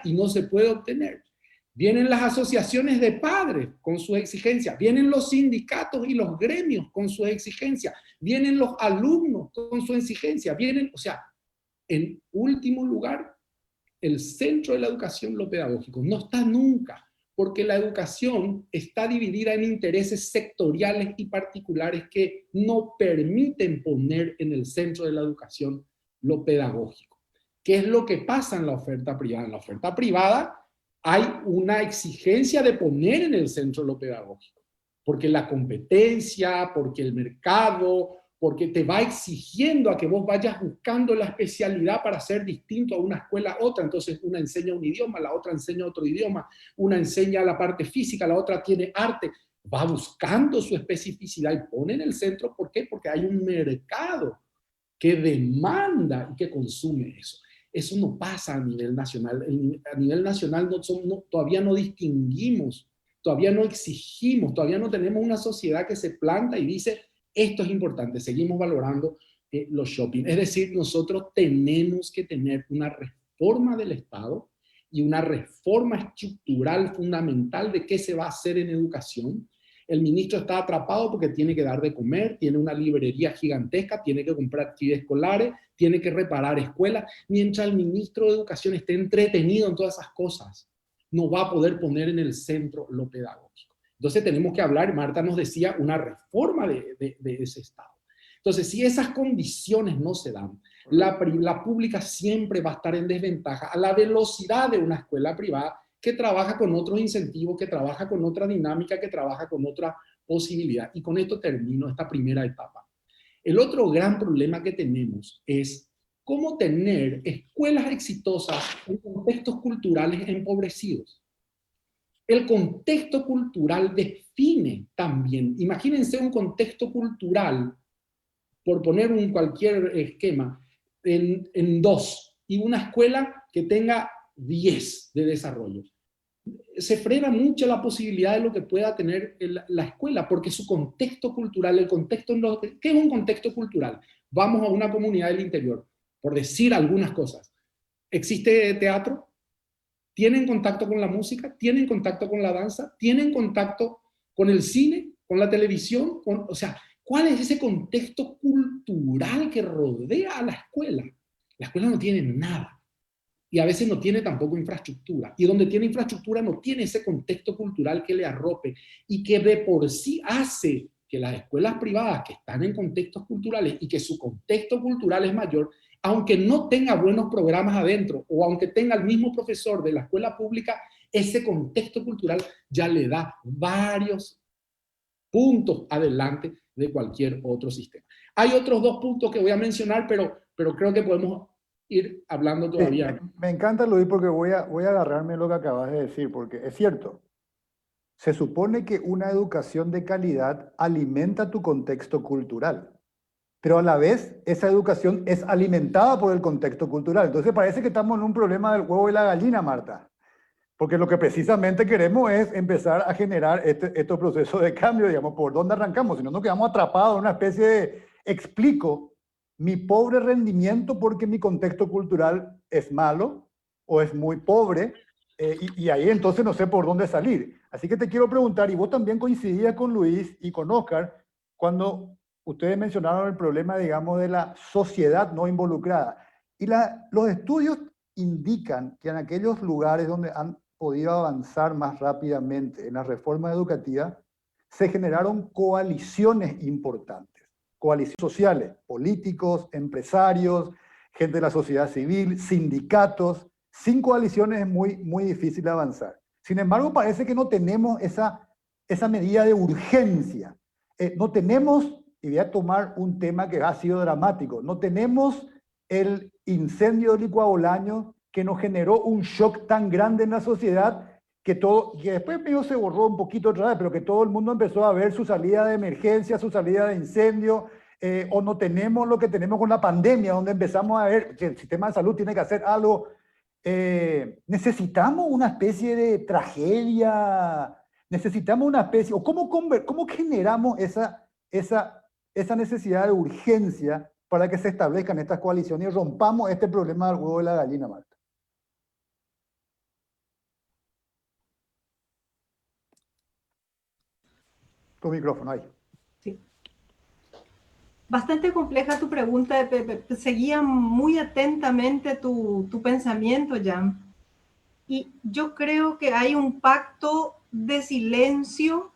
y no se puede obtener. Vienen las asociaciones de padres con sus exigencias, vienen los sindicatos y los gremios con sus exigencias, vienen los alumnos con su exigencia, o sea, en último lugar, el centro de la educación, lo pedagógico, no está nunca, porque la educación está dividida en intereses sectoriales y particulares que no permiten poner en el centro de la educación lo pedagógico. ¿Qué es lo que pasa en la oferta privada? En la oferta privada hay una exigencia de poner en el centro lo pedagógico, porque la competencia, porque el mercado, porque te va exigiendo a que vos vayas buscando la especialidad para ser distinto a una escuela a otra. Entonces una enseña un idioma, la otra enseña otro idioma, una enseña la parte física, la otra tiene arte. Va buscando su especificidad y pone en el centro. ¿Por qué? Porque hay un mercado que demanda y que consume eso. Eso no pasa a nivel nacional. A nivel nacional todavía no distinguimos, todavía no exigimos, todavía no tenemos una sociedad que se planta y dice, esto es importante, seguimos valorando los shopping. Es decir, nosotros tenemos que tener una reforma del Estado y una reforma estructural fundamental de qué se va a hacer en educación. El ministro está atrapado porque tiene que dar de comer, tiene una librería gigantesca, tiene que comprar actividades escolares, tiene que reparar escuelas. Mientras el ministro de Educación esté entretenido en todas esas cosas, no va a poder poner en el centro lo pedagógico. Entonces tenemos que hablar, Marta nos decía, una reforma de ese Estado. Entonces, si esas condiciones no se dan, la pública siempre va a estar en desventaja a la velocidad de una escuela privada que trabaja con otros incentivos, que trabaja con otra dinámica, que trabaja con otra posibilidad. Y con esto termino esta primera etapa. El otro gran problema que tenemos es cómo tener escuelas exitosas en contextos culturales empobrecidos. El contexto cultural define también, imagínense un contexto cultural, por poner cualquier esquema, en 2, y una escuela que tenga 10 de desarrollo. Se frena mucho la posibilidad de lo que pueda tener la escuela, porque su contexto cultural, ¿qué es un contexto cultural? Vamos a una comunidad del interior, por decir algunas cosas. ¿Existe teatro? ¿Tienen contacto con la música? ¿Tienen contacto con la danza? ¿Tienen contacto con el cine? ¿Con la televisión? O sea, ¿Cuál es ese contexto cultural que rodea a la escuela? La escuela no tiene nada. Y a veces no tiene tampoco infraestructura. Y donde tiene infraestructura no tiene ese contexto cultural que le arrope y que de por sí hace que las escuelas privadas que están en contextos culturales y que su contexto cultural es mayor, aunque no tenga buenos programas adentro o aunque tenga el mismo profesor de la escuela pública, ese contexto cultural ya le da varios puntos adelante de cualquier otro sistema. Hay otros dos puntos que voy a mencionar, pero creo que podemos ir hablando todavía. Sí, me encanta, Luis, porque voy a agarrarme lo que acabas de decir, porque es cierto. Se supone que una educación de calidad alimenta tu contexto cultural, pero a la vez esa educación es alimentada por el contexto cultural. Entonces parece que estamos en un problema del huevo y la gallina, Marta, porque lo que precisamente queremos es empezar a generar estos procesos de cambio, digamos, ¿por dónde arrancamos? Si no, nos quedamos atrapados en una especie de explico mi pobre rendimiento porque mi contexto cultural es malo o es muy pobre, y ahí entonces no sé por dónde salir. Así que te quiero preguntar, y vos también coincidías con Luis y con Oscar, cuando ustedes mencionaron el problema, digamos, de la sociedad no involucrada. Y los estudios indican que en aquellos lugares donde han podido avanzar más rápidamente en la reforma educativa, se generaron coaliciones importantes, coaliciones sociales, políticos, empresarios, gente de la sociedad civil, sindicatos. Sin coaliciones es muy difícil avanzar. Sin embargo, parece que no tenemos esa medida de urgencia. No tenemos, y voy a tomar un tema que ha sido dramático, no tenemos el incendio de Licuabolaños que nos generó un shock tan grande en la sociedad que después medio se borró un poquito otra vez, pero que todo el mundo empezó a ver su salida de emergencia, su salida de incendio, o no tenemos lo que tenemos con la pandemia, donde empezamos a ver que el sistema de salud tiene que hacer algo. Necesitamos una especie de tragedia, necesitamos una especie, o cómo generamos esa necesidad de urgencia para que se establezcan estas coaliciones y rompamos este problema del huevo y la gallina, Marta. Tu micrófono ahí. Sí. Bastante compleja tu pregunta, seguía muy atentamente tu pensamiento, Jan. Y yo creo que hay un pacto de silencio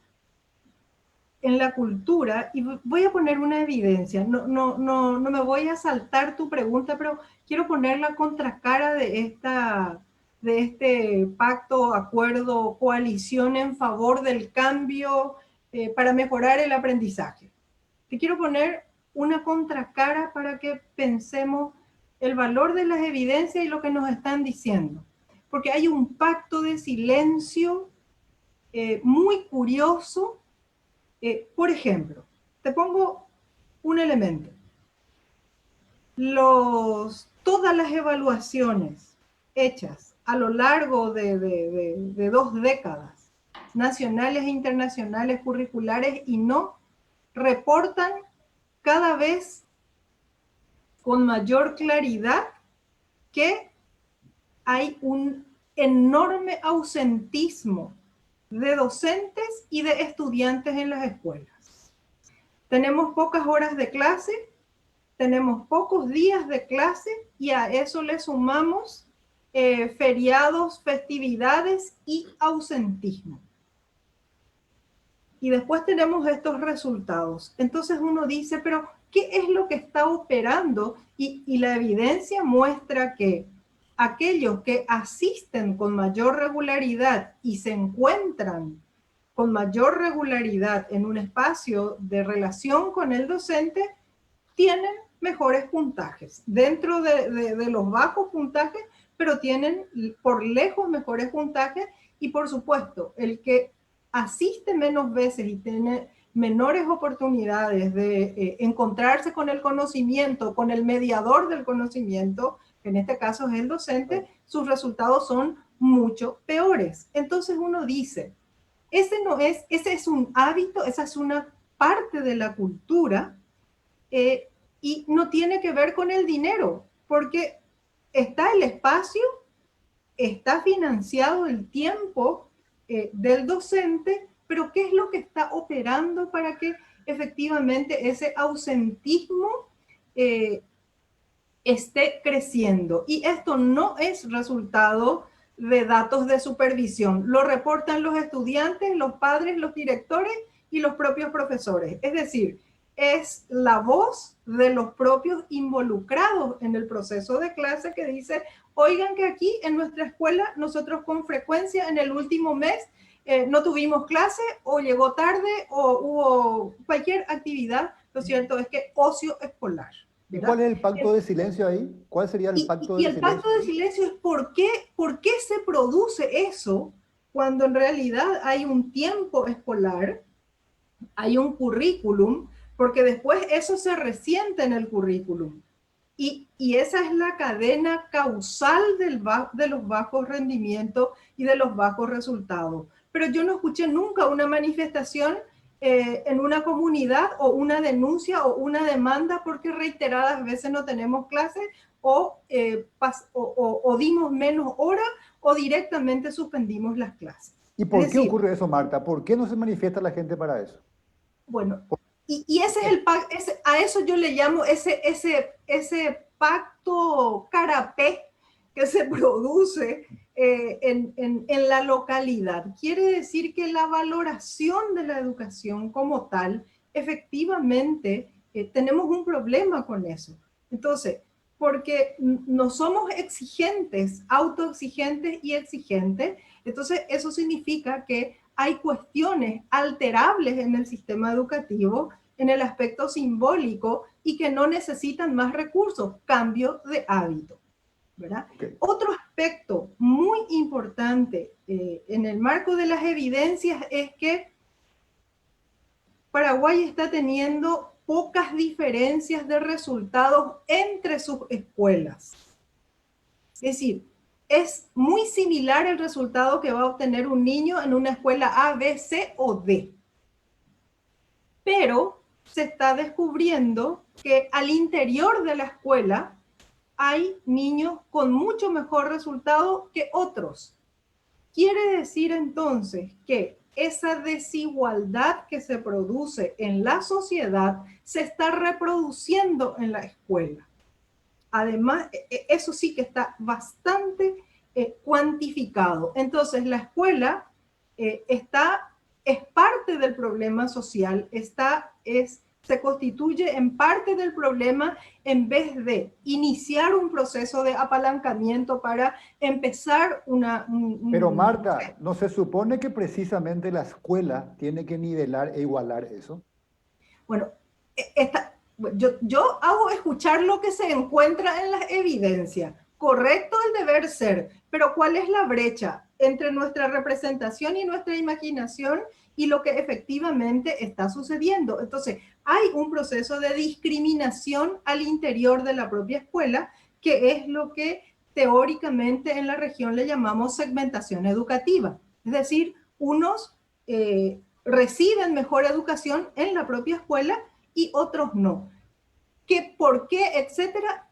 en la cultura, y voy a poner una evidencia. No me voy a saltar tu pregunta, pero quiero poner la contracara de este pacto, acuerdo, coalición en favor del cambio para mejorar el aprendizaje. Te quiero poner una contracara para que pensemos el valor de las evidencias y lo que nos están diciendo. Porque hay un pacto de silencio muy curioso. Por ejemplo, te pongo un elemento. Todas las evaluaciones hechas a lo largo de 2 décadas, nacionales e internacionales, curriculares y no, reportan cada vez con mayor claridad que hay un enorme ausentismo de docentes y de estudiantes en las escuelas. Tenemos pocas horas de clase, tenemos pocos días de clase y a eso le sumamos feriados, festividades y ausentismo. Y después tenemos estos resultados. Entonces uno dice, pero ¿qué es lo que está operando? Y la evidencia muestra que aquellos que asisten con mayor regularidad y se encuentran con mayor regularidad en un espacio de relación con el docente, tienen mejores puntajes. Dentro de los bajos puntajes, pero tienen por lejos mejores puntajes. Y por supuesto, el que asiste menos veces y tiene menores oportunidades de encontrarse con el conocimiento, con el mediador del conocimiento, que en este caso es el docente, sus resultados son mucho peores. Entonces uno dice, ese es un hábito, esa es una parte de la cultura, y no tiene que ver con el dinero, porque está el espacio, está financiado el tiempo del docente, pero ¿qué es lo que está operando para que efectivamente ese ausentismo esté creciendo. Y esto no es resultado de datos de supervisión. Lo reportan los estudiantes, los padres, los directores y los propios profesores. Es decir, es la voz de los propios involucrados en el proceso de clase que dice, oigan que aquí en nuestra escuela nosotros con frecuencia en el último mes no tuvimos clase o llegó tarde o hubo cualquier actividad. Lo cierto es que ocio escolar. ¿Y cuál es el pacto de silencio ahí? ¿Cuál sería el pacto de silencio? Y el pacto de silencio es por qué se produce eso cuando en realidad hay un tiempo escolar, hay un currículum, porque después eso se resiente en el currículum. Y esa es la cadena causal de los bajos rendimientos y de los bajos resultados. Pero yo no escuché nunca una manifestación en una comunidad o una denuncia o una demanda porque reiteradas veces no tenemos clases o dimos menos horas o directamente suspendimos las clases. ¿Y por qué ocurre eso, Marta? ¿Por qué no se manifiesta la gente para eso? Bueno, y ese es a eso yo le llamo ese pacto carapé que se produce en la localidad. Quiere decir que la valoración de la educación como tal, efectivamente, tenemos un problema con eso. Entonces, porque no somos exigentes, autoexigentes y exigentes, entonces eso significa que hay cuestiones alterables en el sistema educativo, en el aspecto simbólico, y que no necesitan más recursos, cambio de hábito, ¿verdad? Okay. Otro aspecto muy importante en el marco de las evidencias es que Paraguay está teniendo pocas diferencias de resultados entre sus escuelas. Es decir, es muy similar el resultado que va a obtener un niño en una escuela A, B, C o D. Pero se está descubriendo que al interior de la escuela hay niños con mucho mejor resultado que otros. Quiere decir entonces que esa desigualdad que se produce en la sociedad se está reproduciendo en la escuela. Además, eso sí que está bastante cuantificado. Entonces, la escuela es parte del problema social, se constituye en parte del problema en vez de iniciar un proceso de apalancamiento para empezar Pero Marta, ¿no se supone que precisamente la escuela tiene que nivelar e igualar eso? Bueno, yo hago escuchar lo que se encuentra en las evidencias. Correcto el deber ser, pero ¿cuál es la brecha entre nuestra representación y nuestra imaginación y lo que efectivamente está sucediendo? Entonces, hay un proceso de discriminación al interior de la propia escuela, que es lo que teóricamente en la región le llamamos segmentación educativa. Es decir, unos reciben mejor educación en la propia escuela y otros no. ¿Qué, por qué, etcétera?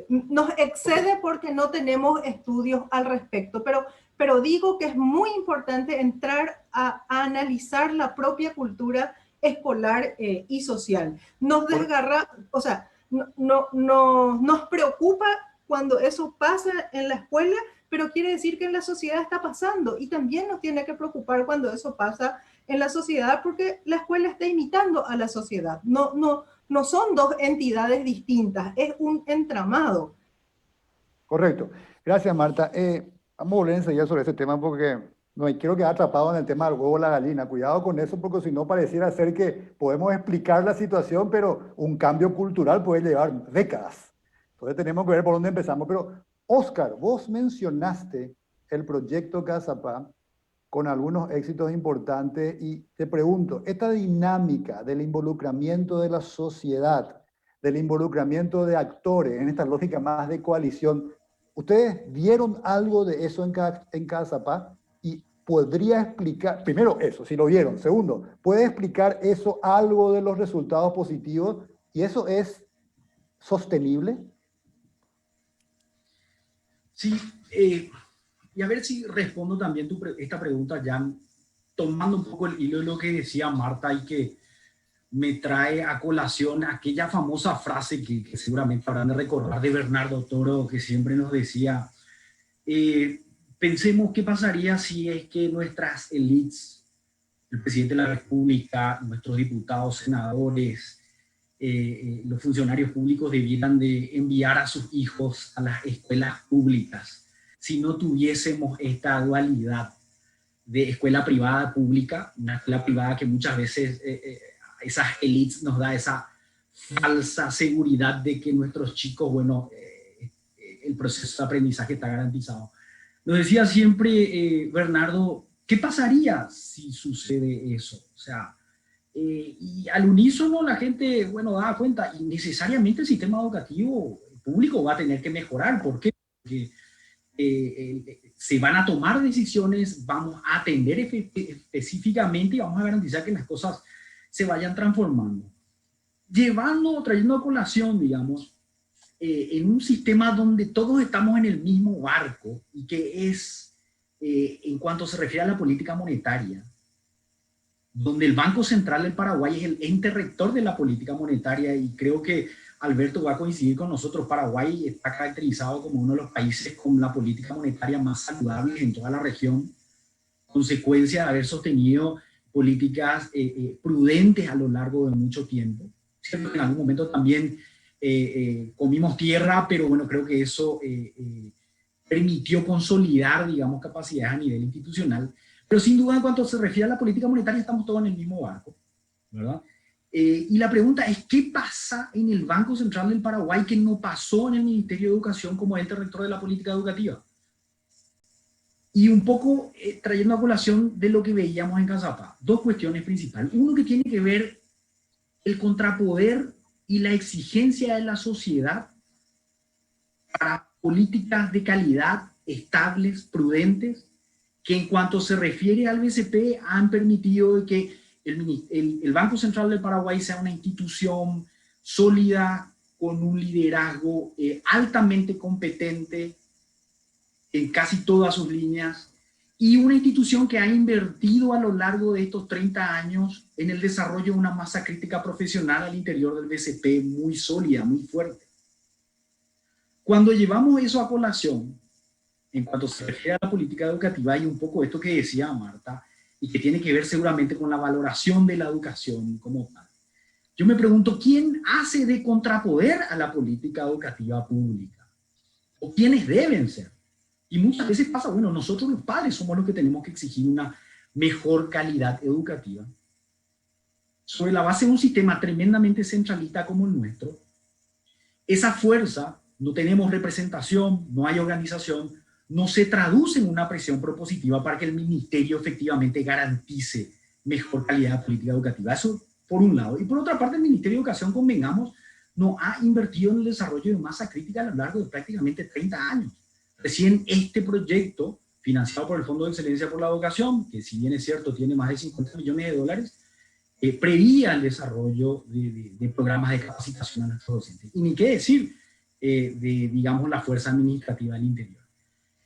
Nos excede porque no tenemos estudios al respecto, pero digo que es muy importante entrar a analizar la propia cultura escolar y social. Nos desgarra, o sea, nos preocupa cuando eso pasa en la escuela, pero quiere decir que en la sociedad está pasando, y también nos tiene que preocupar cuando eso pasa en la sociedad, porque la escuela está imitando a la sociedad. No son dos entidades distintas, es un entramado. Correcto. Gracias, Marta. Vamos a volver enseguida sobre ese tema porque no quiero quedar atrapado en el tema del huevo o la gallina. Cuidado con eso porque si no pareciera ser que podemos explicar la situación, pero un cambio cultural puede llevar décadas. Entonces tenemos que ver por dónde empezamos. Pero, Oscar, vos mencionaste el proyecto Cazapá con algunos éxitos importantes y te pregunto, esta dinámica del involucramiento de la sociedad, del involucramiento de actores en esta lógica más de coalición, ¿ustedes vieron algo de eso en Cazapá? Y podría explicar, primero eso, si lo vieron. Segundo, ¿puede explicar eso algo de los resultados positivos? ¿Y eso es sostenible? Sí, y a ver si respondo también esta pregunta ya tomando un poco el hilo de lo que decía Marta y que me trae a colación aquella famosa frase que seguramente habrán de recordar de Bernardo Toro, que siempre nos decía, pensemos qué pasaría si es que nuestras élites, el presidente de la República, nuestros diputados, senadores, los funcionarios públicos debieran de enviar a sus hijos a las escuelas públicas, si no tuviésemos esta dualidad de escuela privada pública, una escuela privada que muchas veces esas élites nos da esa falsa seguridad de que nuestros chicos, bueno, el proceso de aprendizaje está garantizado. Nos decía siempre Bernardo, ¿qué pasaría si sucede eso? O sea, y al unísono la gente, bueno, da cuenta, y necesariamente el sistema educativo público va a tener que mejorar. ¿Por qué? Porque se van a tomar decisiones, vamos a atender específicamente y vamos a garantizar que las cosas se vayan transformando. Trayendo a colación, digamos, en un sistema donde todos estamos en el mismo barco y que es, en cuanto se refiere a la política monetaria, donde el Banco Central del Paraguay es el ente rector de la política monetaria, y creo que Alberto va a coincidir con nosotros, Paraguay está caracterizado como uno de los países con la política monetaria más saludable en toda la región, consecuencia de haber sostenido políticas prudentes a lo largo de mucho tiempo. En algún momento también comimos tierra, pero bueno, creo que eso permitió consolidar, digamos, capacidades a nivel institucional. Pero sin duda, en cuanto se refiere a la política monetaria, estamos todos en el mismo barco, ¿verdad? Y la pregunta es, ¿qué pasa en el Banco Central del Paraguay que no pasó en el Ministerio de Educación como ente rector de la política educativa? Y un poco trayendo a colación de lo que veíamos en Cazapá, dos cuestiones principales. Uno, que tiene que ver el contrapoder y la exigencia de la sociedad para políticas de calidad estables, prudentes, que en cuanto se refiere al BCP han permitido que el Banco Central del Paraguay sea una institución sólida, con un liderazgo altamente competente en casi todas sus líneas, y una institución que ha invertido a lo largo de estos 30 años en el desarrollo de una masa crítica profesional al interior del BCP muy sólida, muy fuerte. Cuando llevamos eso a colación, en cuanto se refiere a la política educativa, hay un poco esto que decía Marta, y que tiene que ver seguramente con la valoración de la educación como tal. Yo me pregunto, ¿quién hace de contrapoder a la política educativa pública? ¿O quiénes deben ser? Y muchas veces pasa, bueno, nosotros los padres somos los que tenemos que exigir una mejor calidad educativa. Sobre la base de un sistema tremendamente centralista como el nuestro, esa fuerza, no tenemos representación, no hay organización, no se traduce en una presión propositiva para que el ministerio efectivamente garantice mejor calidad de política educativa. Eso por un lado. Y por otra parte, el Ministerio de Educación, convengamos, no ha invertido en el desarrollo de masa crítica a lo largo de prácticamente 30 años. Recién este proyecto, financiado por el Fondo de Excelencia por la Educación, que si bien es cierto tiene más de 50 millones de dólares, preveía el desarrollo de programas de capacitación a nuestros docentes. Y ni qué decir digamos, la fuerza administrativa del interior.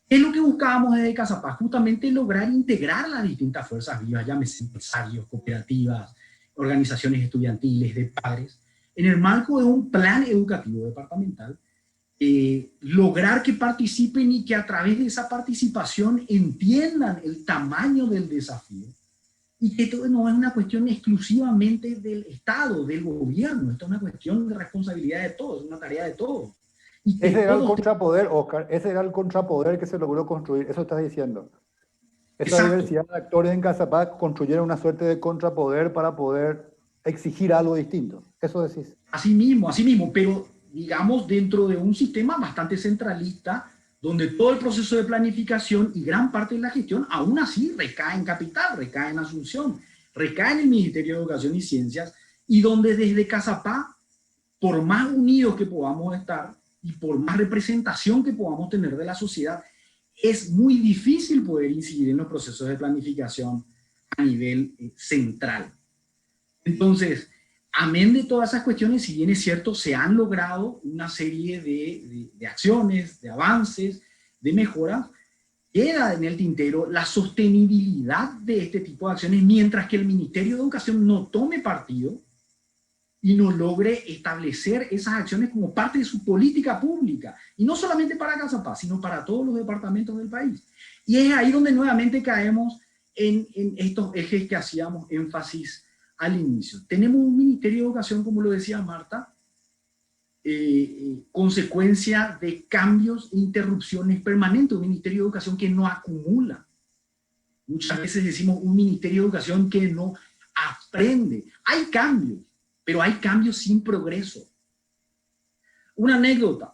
¿Qué es lo que buscábamos desde Cazapá? Justamente lograr integrar las distintas fuerzas vivas, llámese empresarios, cooperativas, organizaciones estudiantiles, de padres, en el marco de un plan educativo departamental, lograr que participen y que a través de esa participación entiendan el tamaño del desafío, y que esto no es una cuestión exclusivamente del Estado, del gobierno, esto es una cuestión de responsabilidad de todos, es una tarea de todos. Ese era el contrapoder, Oscar, ese era el contrapoder que se logró construir, eso estás diciendo. Esa Exacto. diversidad de actores en Cazapá construyeron una suerte de contrapoder para poder exigir algo distinto, eso decís. Así mismo, pero digamos dentro de un sistema bastante centralista, donde todo el proceso de planificación y gran parte de la gestión aún así recae en Capital, recae en Asunción, recae en el Ministerio de Educación y Ciencias, y donde desde Cazapá, por más unidos que podamos estar y por más representación que podamos tener de la sociedad, es muy difícil poder incidir en los procesos de planificación a nivel central. Entonces, amén de todas esas cuestiones, si bien es cierto, se han logrado una serie de acciones, de avances, de mejoras, queda en el tintero la sostenibilidad de este tipo de acciones, mientras que el Ministerio de Educación no tome partido y no logre establecer esas acciones como parte de su política pública, y no solamente para Cazapá, sino para todos los departamentos del país. Y es ahí donde nuevamente caemos en estos ejes que hacíamos énfasis al inicio. Tenemos un Ministerio de Educación, como lo decía Marta, consecuencia de cambios e interrupciones permanentes, un Ministerio de Educación que no acumula. Muchas veces decimos un Ministerio de Educación que no aprende. Hay cambios, pero hay cambios sin progreso. Una anécdota.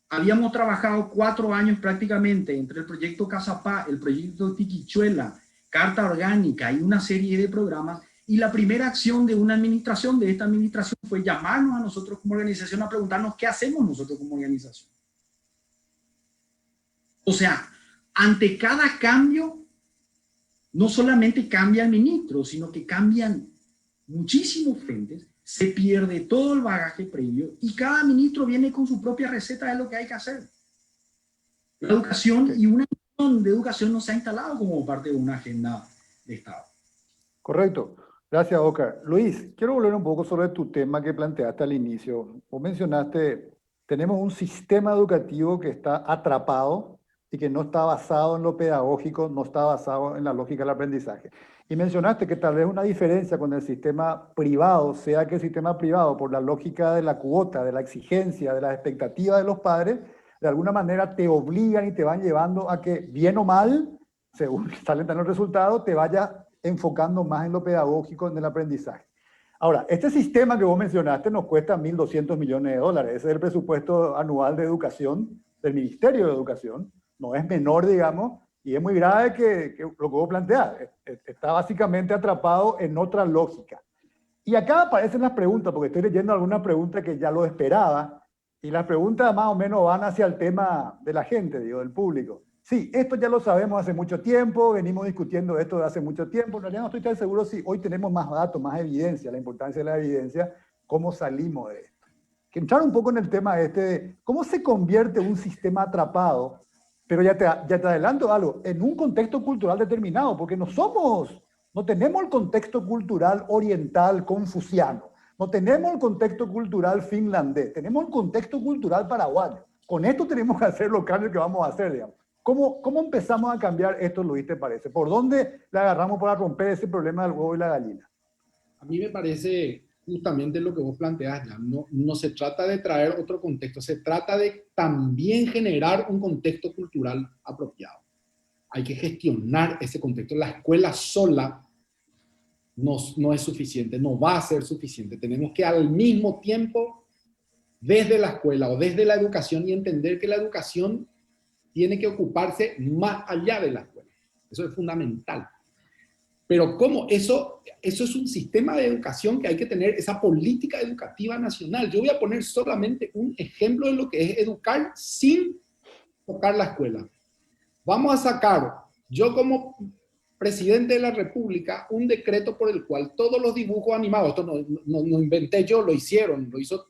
Habíamos trabajado 4 años prácticamente entre el proyecto Cazapá, el proyecto Tiquichuela, Carta Orgánica y una serie de programas, y la primera acción de una administración, de esta administración, fue llamarnos a nosotros como organización a preguntarnos qué hacemos nosotros como organización. O sea, ante cada cambio, no solamente cambia el ministro, sino que cambian muchísimos frentes, se pierde todo el bagaje previo y cada ministro viene con su propia receta de lo que hay que hacer. La educación y una misión de educación no se ha instalado como parte de una agenda de Estado. Correcto. Gracias, Oscar. Luis, quiero volver un poco sobre tu tema que planteaste al inicio. Vos mencionaste, tenemos un sistema educativo que está atrapado y que no está basado en lo pedagógico, no está basado en la lógica del aprendizaje. Y mencionaste que tal vez una diferencia con el sistema privado sea que el sistema privado, por la lógica de la cuota, de la exigencia, de las expectativas de los padres, de alguna manera te obligan y te van llevando a que, bien o mal, según salen los resultados, te vaya enfocando más en lo pedagógico, en el aprendizaje. Ahora, este sistema que vos mencionaste nos cuesta $1.200 millones. Ese es el presupuesto anual de educación del Ministerio de Educación. No es menor, digamos, y es muy grave que lo que vos planteás. Está básicamente atrapado en otra lógica. Y acá aparecen las preguntas, porque estoy leyendo algunas preguntas que ya lo esperaba, y las preguntas más o menos van hacia el tema de la gente, digo, del público. Sí, esto ya lo sabemos hace mucho tiempo, venimos discutiendo esto de hace mucho tiempo. En realidad no estoy tan seguro si hoy tenemos más datos, más evidencia, la importancia de la evidencia, cómo salimos de esto. Que entrar un poco en el tema este de cómo se convierte un sistema atrapado, pero ya te adelanto algo, en un contexto cultural determinado, porque no tenemos el contexto cultural oriental confuciano, no tenemos el contexto cultural finlandés, tenemos el contexto cultural paraguayo. Con esto tenemos que hacer los cambios que vamos a hacer, digamos. ¿Cómo empezamos a cambiar esto, Luis, te parece? ¿Por dónde le agarramos para romper ese problema del huevo y la gallina? A mí me parece justamente lo que vos planteás ya. No se trata de traer otro contexto, se trata de también generar un contexto cultural apropiado. Hay que gestionar ese contexto. La escuela sola no es suficiente, no va a ser suficiente. Tenemos que al mismo tiempo, desde la escuela o desde la educación, y entender que la educación tiene que ocuparse más allá de la escuela. Eso es fundamental. Pero ¿cómo? Eso es un sistema de educación que hay que tener, esa política educativa nacional. Yo voy a poner solamente un ejemplo de lo que es educar sin tocar la escuela. Vamos a sacar, yo como presidente de la República, un decreto por el cual todos los dibujos animados, esto no inventé yo, lo hizo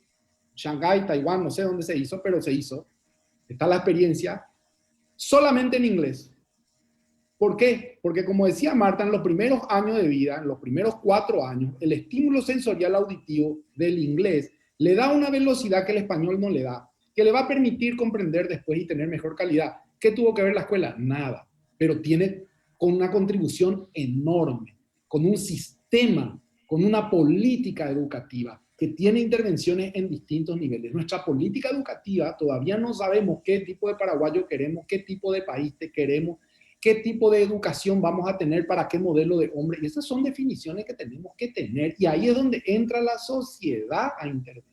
Shanghái, Taiwán, no sé dónde se hizo, pero se hizo. Está la experiencia. Solamente en inglés. ¿Por qué? Porque como decía Marta, en los primeros años de vida, en los primeros 4 años, el estímulo sensorial auditivo del inglés le da una velocidad que el español no le da, que le va a permitir comprender después y tener mejor calidad. ¿Qué tuvo que ver la escuela? Nada. Pero tiene con una contribución enorme, con un sistema, con una política educativa que tiene intervenciones en distintos niveles. Nuestra política educativa todavía no sabemos qué tipo de paraguayo queremos, qué tipo de país queremos, qué tipo de educación vamos a tener para qué modelo de hombre. Y esas son definiciones que tenemos que tener. Y ahí es donde entra la sociedad a intervenir.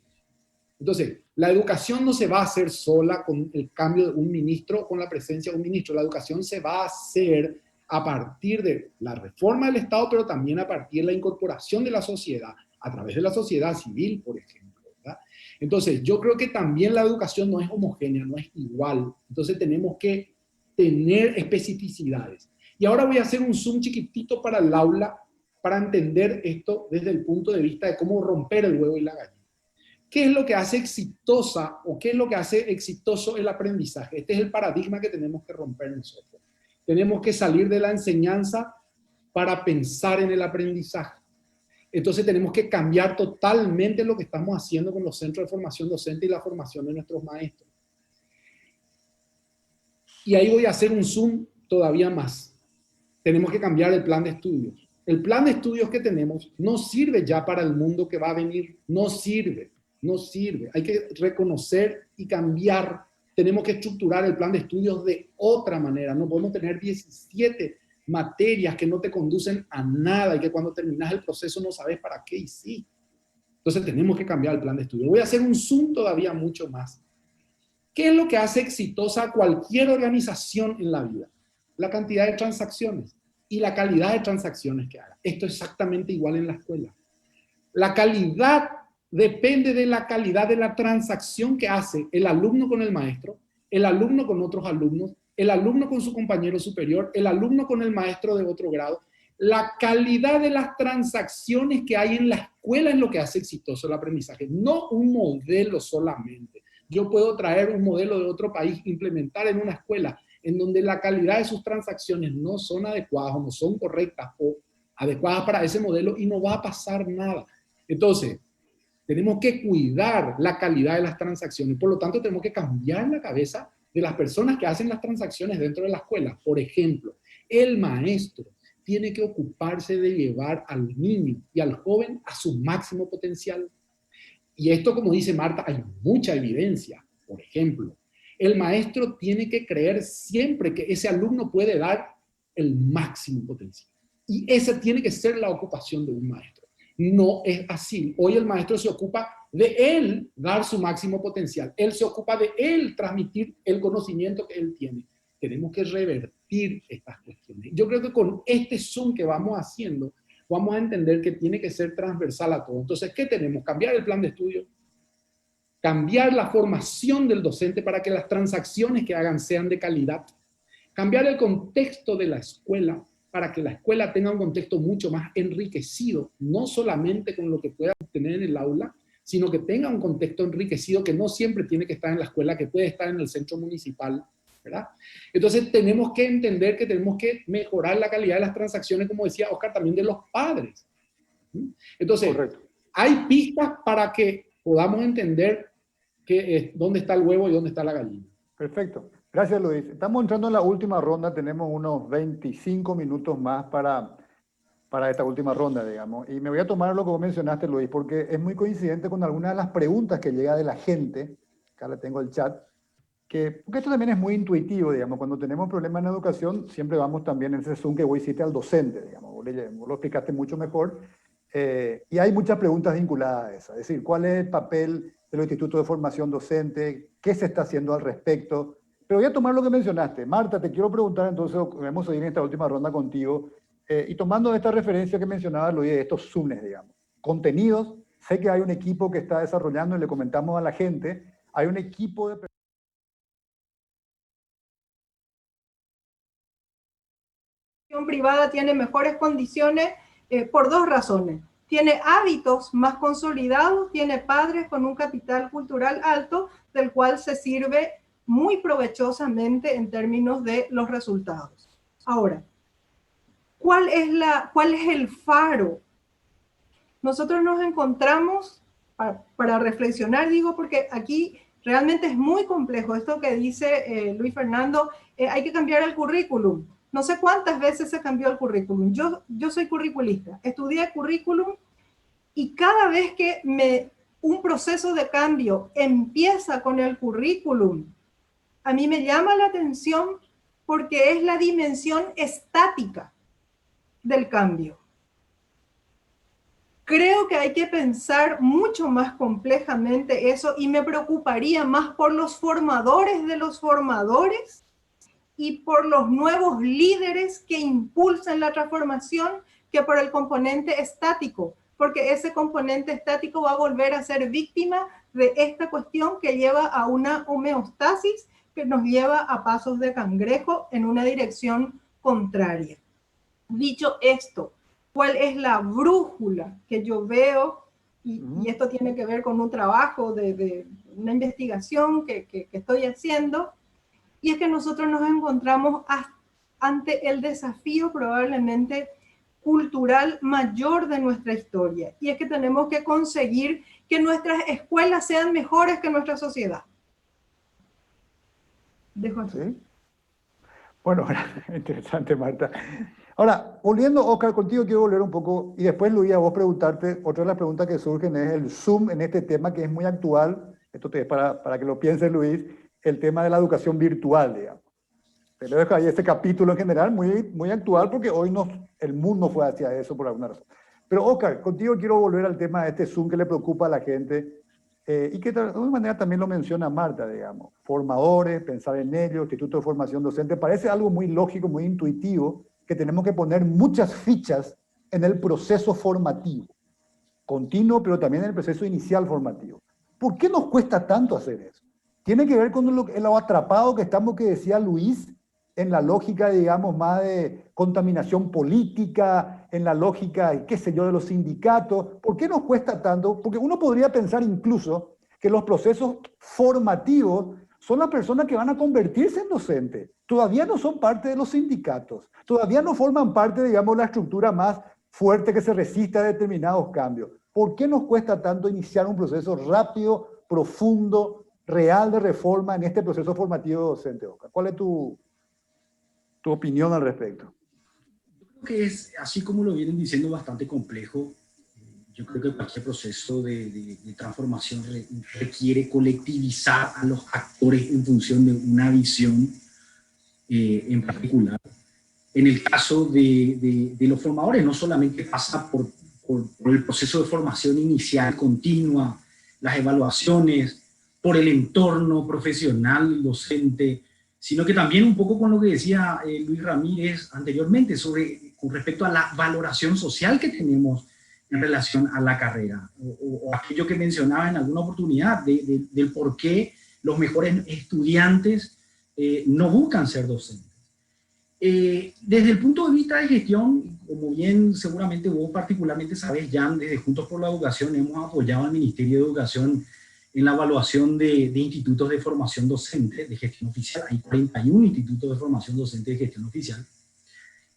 Entonces, la educación no se va a hacer sola con el cambio de un ministro, con la presencia de un ministro. La educación se va a hacer a partir de la reforma del Estado, pero también a partir de la incorporación de la sociedad, a través de la sociedad civil, por ejemplo, ¿verdad? Entonces, yo creo que también la educación no es homogénea, no es igual. Entonces, tenemos que tener especificidades. Y ahora voy a hacer un zoom chiquitito para el aula para entender esto desde el punto de vista de cómo romper el huevo y la gallina. ¿Qué es lo que hace exitosa o qué es lo que hace exitoso el aprendizaje? Este es el paradigma que tenemos que romper nosotros. Tenemos que salir de la enseñanza para pensar en el aprendizaje. Entonces tenemos que cambiar totalmente lo que estamos haciendo con los centros de formación docente y la formación de nuestros maestros. Y ahí voy a hacer un zoom todavía más. Tenemos que cambiar el plan de estudios. El plan de estudios que tenemos no sirve ya para el mundo que va a venir. No sirve, no sirve. Hay que reconocer y cambiar. Tenemos que estructurar el plan de estudios de otra manera. No podemos tener 17 materias que no te conducen a nada y que cuando terminas el proceso no sabes para qué hiciste. Entonces tenemos que cambiar el plan de estudio. Voy a hacer un zoom todavía mucho más. ¿Qué es lo que hace exitosa a cualquier organización en la vida? La cantidad de transacciones y la calidad de transacciones que haga. Esto es exactamente igual en la escuela. La calidad depende de la calidad de la transacción que hace el alumno con el maestro, el alumno con otros alumnos, el alumno con su compañero superior, el alumno con el maestro de otro grado. La calidad de las transacciones que hay en la escuela es lo que hace exitoso el aprendizaje, no un modelo solamente. Yo puedo traer un modelo de otro país, implementar en una escuela en donde la calidad de sus transacciones no son adecuadas o no son correctas o adecuadas para ese modelo y no va a pasar nada. Entonces, tenemos que cuidar la calidad de las transacciones. Por lo tanto, tenemos que cambiar la cabeza de las personas que hacen las transacciones dentro de la escuela. Por ejemplo, el maestro tiene que ocuparse de llevar al niño y al joven a su máximo potencial. Y esto, como dice Marta, hay mucha evidencia. Por ejemplo, el maestro tiene que creer siempre que ese alumno puede dar el máximo potencial. Y esa tiene que ser la ocupación de un maestro. No es así. Hoy el maestro se ocupa de él dar su máximo potencial. Él se ocupa de él transmitir el conocimiento que él tiene. Tenemos que revertir estas cuestiones. Yo creo que con este Zoom que vamos haciendo, vamos a entender que tiene que ser transversal a todo. Entonces, ¿qué tenemos? Cambiar el plan de estudio, cambiar la formación del docente para que las transacciones que hagan sean de calidad, cambiar el contexto de la escuela para que la escuela tenga un contexto mucho más enriquecido, no solamente con lo que pueda obtener en el aula, sino que tenga un contexto enriquecido que no siempre tiene que estar en la escuela, que puede estar en el centro municipal, ¿verdad? Entonces tenemos que entender que tenemos que mejorar la calidad de las transacciones, como decía Oscar, también de los padres. Entonces, correcto, hay pistas para que podamos entender dónde está el huevo y dónde está la gallina. Perfecto. Gracias, Luis. Estamos entrando en la última ronda. Tenemos unos 25 minutos más para esta última ronda, digamos. Y me voy a tomar lo que vos mencionaste, Luis, porque es muy coincidente con algunas de las preguntas que llega de la gente. Acá le tengo el chat. Porque esto también es muy intuitivo, digamos. Cuando tenemos problemas en educación, siempre vamos también en ese Zoom que vos hiciste al docente, digamos. Vos lo explicaste mucho mejor. Y hay muchas preguntas vinculadas a esa. Es decir, ¿cuál es el papel de los institutos de formación docente? ¿Qué se está haciendo al respecto? Pero voy a tomar lo que mencionaste. Marta, te quiero preguntar entonces, vamos a ir en esta última ronda contigo, y tomando esta referencia que mencionaba Luis, de estos Zooms, digamos. Contenidos, sé que hay un equipo que está desarrollando, y le comentamos a la gente, hay un equipo de... Privada tiene mejores condiciones por dos razones. Tiene hábitos más consolidados, tiene padres con un capital cultural alto, del cual se sirve muy provechosamente en términos de los resultados. Ahora, ¿cuál es el faro? Nosotros nos encontramos, para reflexionar, digo, porque aquí realmente es muy complejo esto que dice Luis Fernando, hay que cambiar el currículum. No sé cuántas veces se cambió el currículum. Yo soy curriculista, estudié currículum y cada vez que un proceso de cambio empieza con el currículum, a mí me llama la atención porque es la dimensión estática del cambio. Creo que hay que pensar mucho más complejamente eso y me preocuparía más por los formadores de los formadores y por los nuevos líderes que impulsan la transformación que por el componente estático, porque ese componente estático va a volver a ser víctima de esta cuestión que lleva a una homeostasis que nos lleva a pasos de cangrejo en una dirección contraria. Dicho esto, ¿cuál es la brújula que yo veo? Y esto tiene que ver con un trabajo de una investigación que estoy haciendo, y es que nosotros nos encontramos ante el desafío probablemente cultural mayor de nuestra historia, y es que tenemos que conseguir que nuestras escuelas sean mejores que nuestra sociedad. Dejo aquí. ¿Sí? Bueno, interesante, Marta. Ahora, volviendo, Oscar, contigo quiero volver un poco, y después, Luis, a vos preguntarte, otra de las preguntas que surgen es el Zoom en este tema que es muy actual, esto es para que lo pienses, Luis, el tema de la educación virtual, digamos. Pero dejo ahí este capítulo en general muy actual porque hoy el mundo fue hacia eso por alguna razón. Pero, Oscar, contigo quiero volver al tema de este Zoom que le preocupa a la gente y que de alguna manera también lo menciona Marta, digamos. Formadores, pensar en ellos, Instituto de Formación Docente, parece algo muy lógico, muy intuitivo, que tenemos que poner muchas fichas en el proceso formativo, continuo, pero también en el proceso inicial formativo. ¿Por qué nos cuesta tanto hacer eso? Tiene que ver con lo atrapado que estamos, que decía Luis, en la lógica, digamos, más de contaminación política, en la lógica, qué sé yo, de los sindicatos. ¿Por qué nos cuesta tanto? Porque uno podría pensar incluso que los procesos formativos son las personas que van a convertirse en docentes. Todavía no son parte de los sindicatos. Todavía no forman parte, digamos, la estructura más fuerte que se resiste a determinados cambios. ¿Por qué nos cuesta tanto iniciar un proceso rápido, profundo, real de reforma en este proceso formativo docente, Oscar? ¿Cuál es tu opinión al respecto? Yo creo que es, así como lo vienen diciendo, bastante complejo. Yo creo que cualquier proceso de transformación requiere colectivizar a los actores en función de una visión en particular. En el caso de los formadores, no solamente pasa por el proceso de formación inicial continua, las evaluaciones, por el entorno profesional docente, sino que también un poco con lo que decía Luis Ramírez anteriormente con respecto a la valoración social que tenemos en relación a la carrera, o aquello que mencionaba en alguna oportunidad del por qué los mejores estudiantes no buscan ser docentes. Desde el punto de vista de gestión, como bien seguramente vos particularmente sabés, Jan, desde Juntos por la Educación hemos apoyado al Ministerio de Educación en la evaluación de institutos de formación docente de gestión oficial. Hay 41 institutos de formación docente de gestión oficial.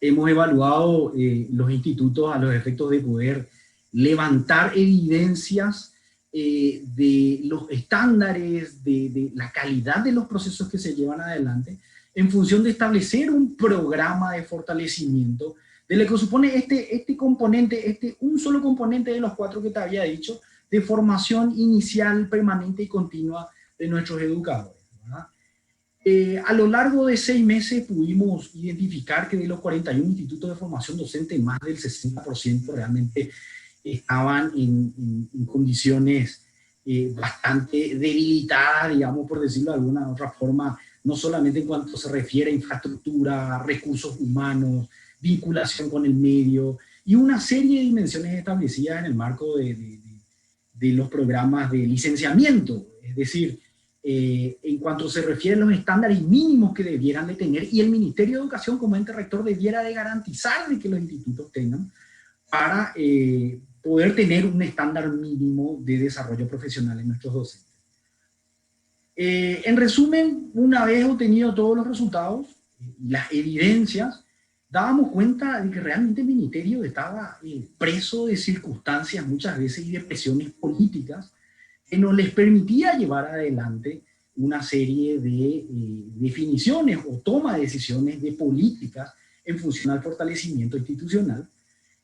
Hemos evaluado los institutos a los efectos de poder levantar evidencias de los estándares, de la calidad de los procesos que se llevan adelante, en función de establecer un programa de fortalecimiento de lo que supone este componente, un solo componente de los 4 que te había dicho, de formación inicial, permanente y continua de nuestros educadores, ¿verdad? A lo largo de 6 meses pudimos identificar que de los 41 institutos de formación docente, más del 60% realmente estaban en condiciones bastante debilitadas, digamos, por decirlo de alguna otra forma, no solamente en cuanto se refiere a infraestructura, recursos humanos, vinculación con el medio, y una serie de dimensiones establecidas en el marco de los programas de licenciamiento, es decir, en cuanto se refiere a los estándares mínimos que debieran de tener, y el Ministerio de Educación como ente rector debiera de garantizar de que los institutos tengan para poder tener un estándar mínimo de desarrollo profesional en nuestros docentes. En resumen, una vez obtenido todos los resultados, las evidencias, dábamos cuenta de que realmente el ministerio estaba preso de circunstancias muchas veces y de presiones políticas que no les permitía llevar adelante una serie de definiciones o toma de decisiones de políticas en función al fortalecimiento institucional,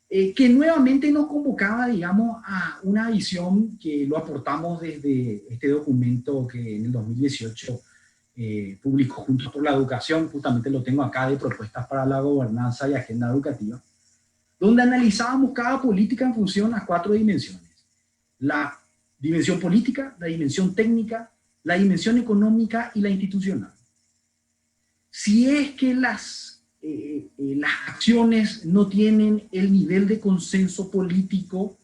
que nuevamente nos convocaba, digamos, a una visión que lo aportamos desde este documento que en el 2018 publicó Juntos por la Educación, justamente lo tengo acá, de propuestas para la gobernanza y agenda educativa, donde analizábamos cada política en función a 4 dimensiones: la dimensión política, la dimensión técnica, la dimensión económica y la institucional. Si es que las acciones no tienen el nivel de consenso político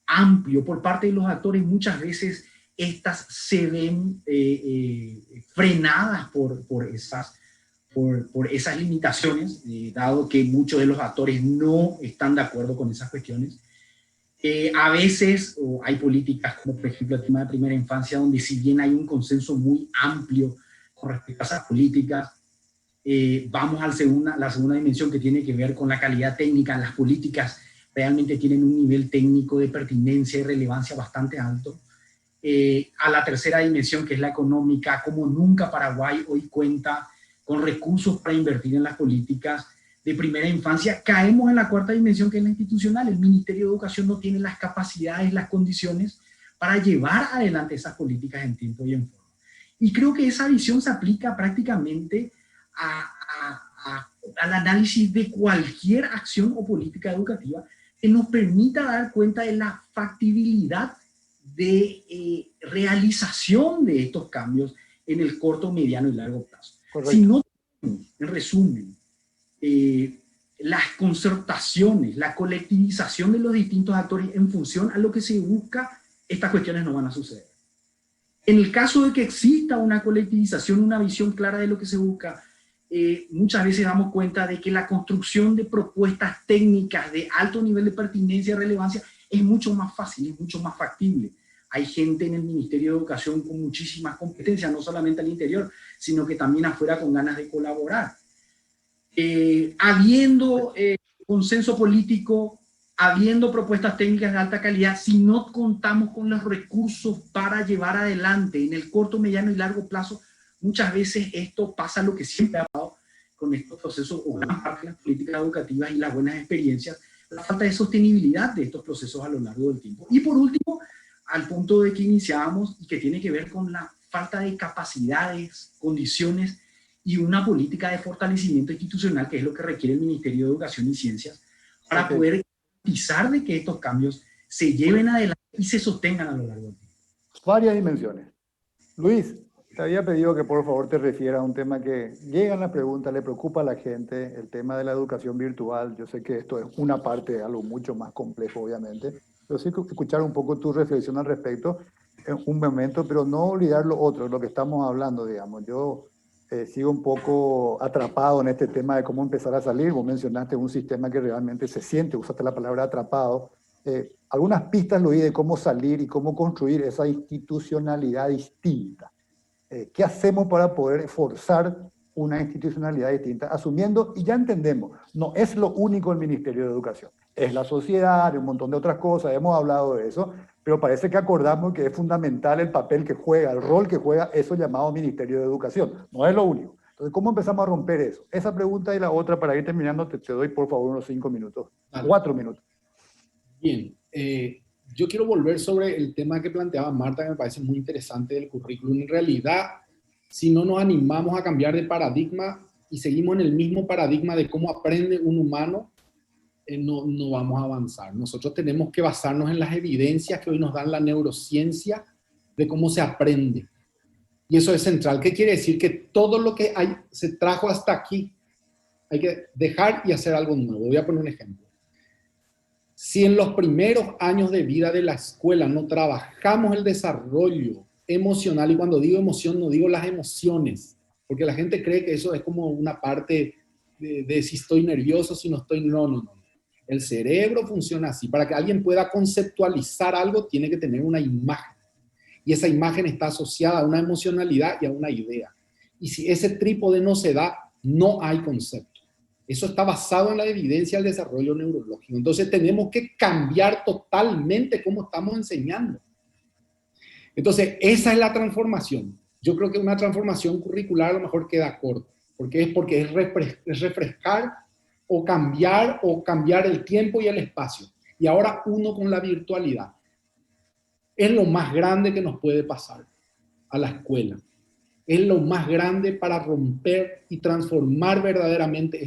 amplio por parte de los actores, muchas veces estas se ven frenadas por esas limitaciones, dado que muchos de los actores no están de acuerdo con esas cuestiones. A veces hay políticas como por ejemplo el tema de primera infancia, donde si bien hay un consenso muy amplio con respecto a esas políticas, Vamos a la segunda dimensión, que tiene que ver con la calidad técnica. Las políticas realmente tienen un nivel técnico de pertinencia y relevancia bastante alto. A la tercera dimensión, que es la económica, como nunca Paraguay hoy cuenta con recursos para invertir en las políticas de primera infancia. Caemos en la cuarta dimensión, que es la institucional. El Ministerio de Educación no tiene las capacidades, las condiciones para llevar adelante esas políticas en tiempo y en forma. Y creo que esa visión se aplica prácticamente al análisis de cualquier acción o política educativa que nos permita dar cuenta de la factibilidad de realización de estos cambios en el corto, mediano y largo plazo. Correcto. Si no, en resumen, las concertaciones, la colectivización de los distintos actores en función a lo que se busca, estas cuestiones no van a suceder. En el caso de que exista una colectivización, una visión clara de lo que se busca, muchas veces damos cuenta de que la construcción de propuestas técnicas de alto nivel de pertinencia y relevancia es mucho más fácil, es mucho más factible. Hay gente en el Ministerio de Educación con muchísimas competencias, no solamente al interior, sino que también afuera con ganas de colaborar. Habiendo consenso político, habiendo propuestas técnicas de alta calidad, si no contamos con los recursos para llevar adelante en el corto, mediano y largo plazo, muchas veces esto pasa lo que siempre ha pasado con estos procesos, o gran parte de las políticas educativas y las buenas experiencias, la falta de sostenibilidad de estos procesos a lo largo del tiempo. Y por último, al punto de que iniciábamos y que tiene que ver con la falta de capacidades, condiciones y una política de fortalecimiento institucional, que es lo que requiere el Ministerio de Educación y Ciencias, para poder garantizar de que estos cambios se lleven adelante y se sostengan a lo largo del tiempo. Varias dimensiones. Luis, te había pedido que por favor te refieras a un tema que llegan las preguntas, le preocupa a la gente, el tema de la educación virtual. Yo sé que esto es una parte de algo mucho más complejo, obviamente, pero sí escuchar un poco tu reflexión al respecto en un momento, pero no olvidar lo otro, lo que estamos hablando, digamos. Yo sigo un poco atrapado en este tema de cómo empezar a salir. Vos mencionaste un sistema que realmente se siente, usaste la palabra atrapado. Algunas pistas lo oí de cómo salir y cómo construir esa institucionalidad distinta. ¿Qué hacemos para poder forzar una institucionalidad distinta? Asumiendo, y ya entendemos, no es lo único el Ministerio de Educación, es la sociedad, un montón de otras cosas, hemos hablado de eso, pero parece que acordamos que es fundamental el papel que juega, el rol que juega eso llamado Ministerio de Educación, no es lo único. Entonces, ¿cómo empezamos a romper eso? Esa pregunta y la otra, para ir terminando, te doy por favor unos 5 minutos, 4 minutos. Bien, yo quiero volver sobre el tema que planteaba Marta, que me parece muy interesante del currículum. En realidad, si no nos animamos a cambiar de paradigma y seguimos en el mismo paradigma de cómo aprende un humano, no vamos a avanzar. Nosotros tenemos que basarnos en las evidencias que hoy nos dan la neurociencia de cómo se aprende. Y eso es central. ¿Qué quiere decir? Que todo lo que se trajo hasta aquí hay que dejar y hacer algo nuevo. Voy a poner un ejemplo. Si en los primeros años de vida de la escuela no trabajamos el desarrollo emocional, y cuando digo emoción no digo las emociones, porque la gente cree que eso es como una parte de si estoy nervioso, si no estoy, no. El cerebro funciona así. Para que alguien pueda conceptualizar algo, tiene que tener una imagen. Y esa imagen está asociada a una emocionalidad y a una idea. Y si ese trípode no se da, no hay concepto. Eso está basado en la evidencia del desarrollo neurológico. Entonces tenemos que cambiar totalmente cómo estamos enseñando. Entonces, esa es la transformación. Yo creo que una transformación curricular a lo mejor queda corta. Porque es refrescar o cambiar el tiempo y el espacio. Y ahora uno con la virtualidad. Es lo más grande que nos puede pasar a la escuela. Es lo más grande para romper y transformar verdaderamente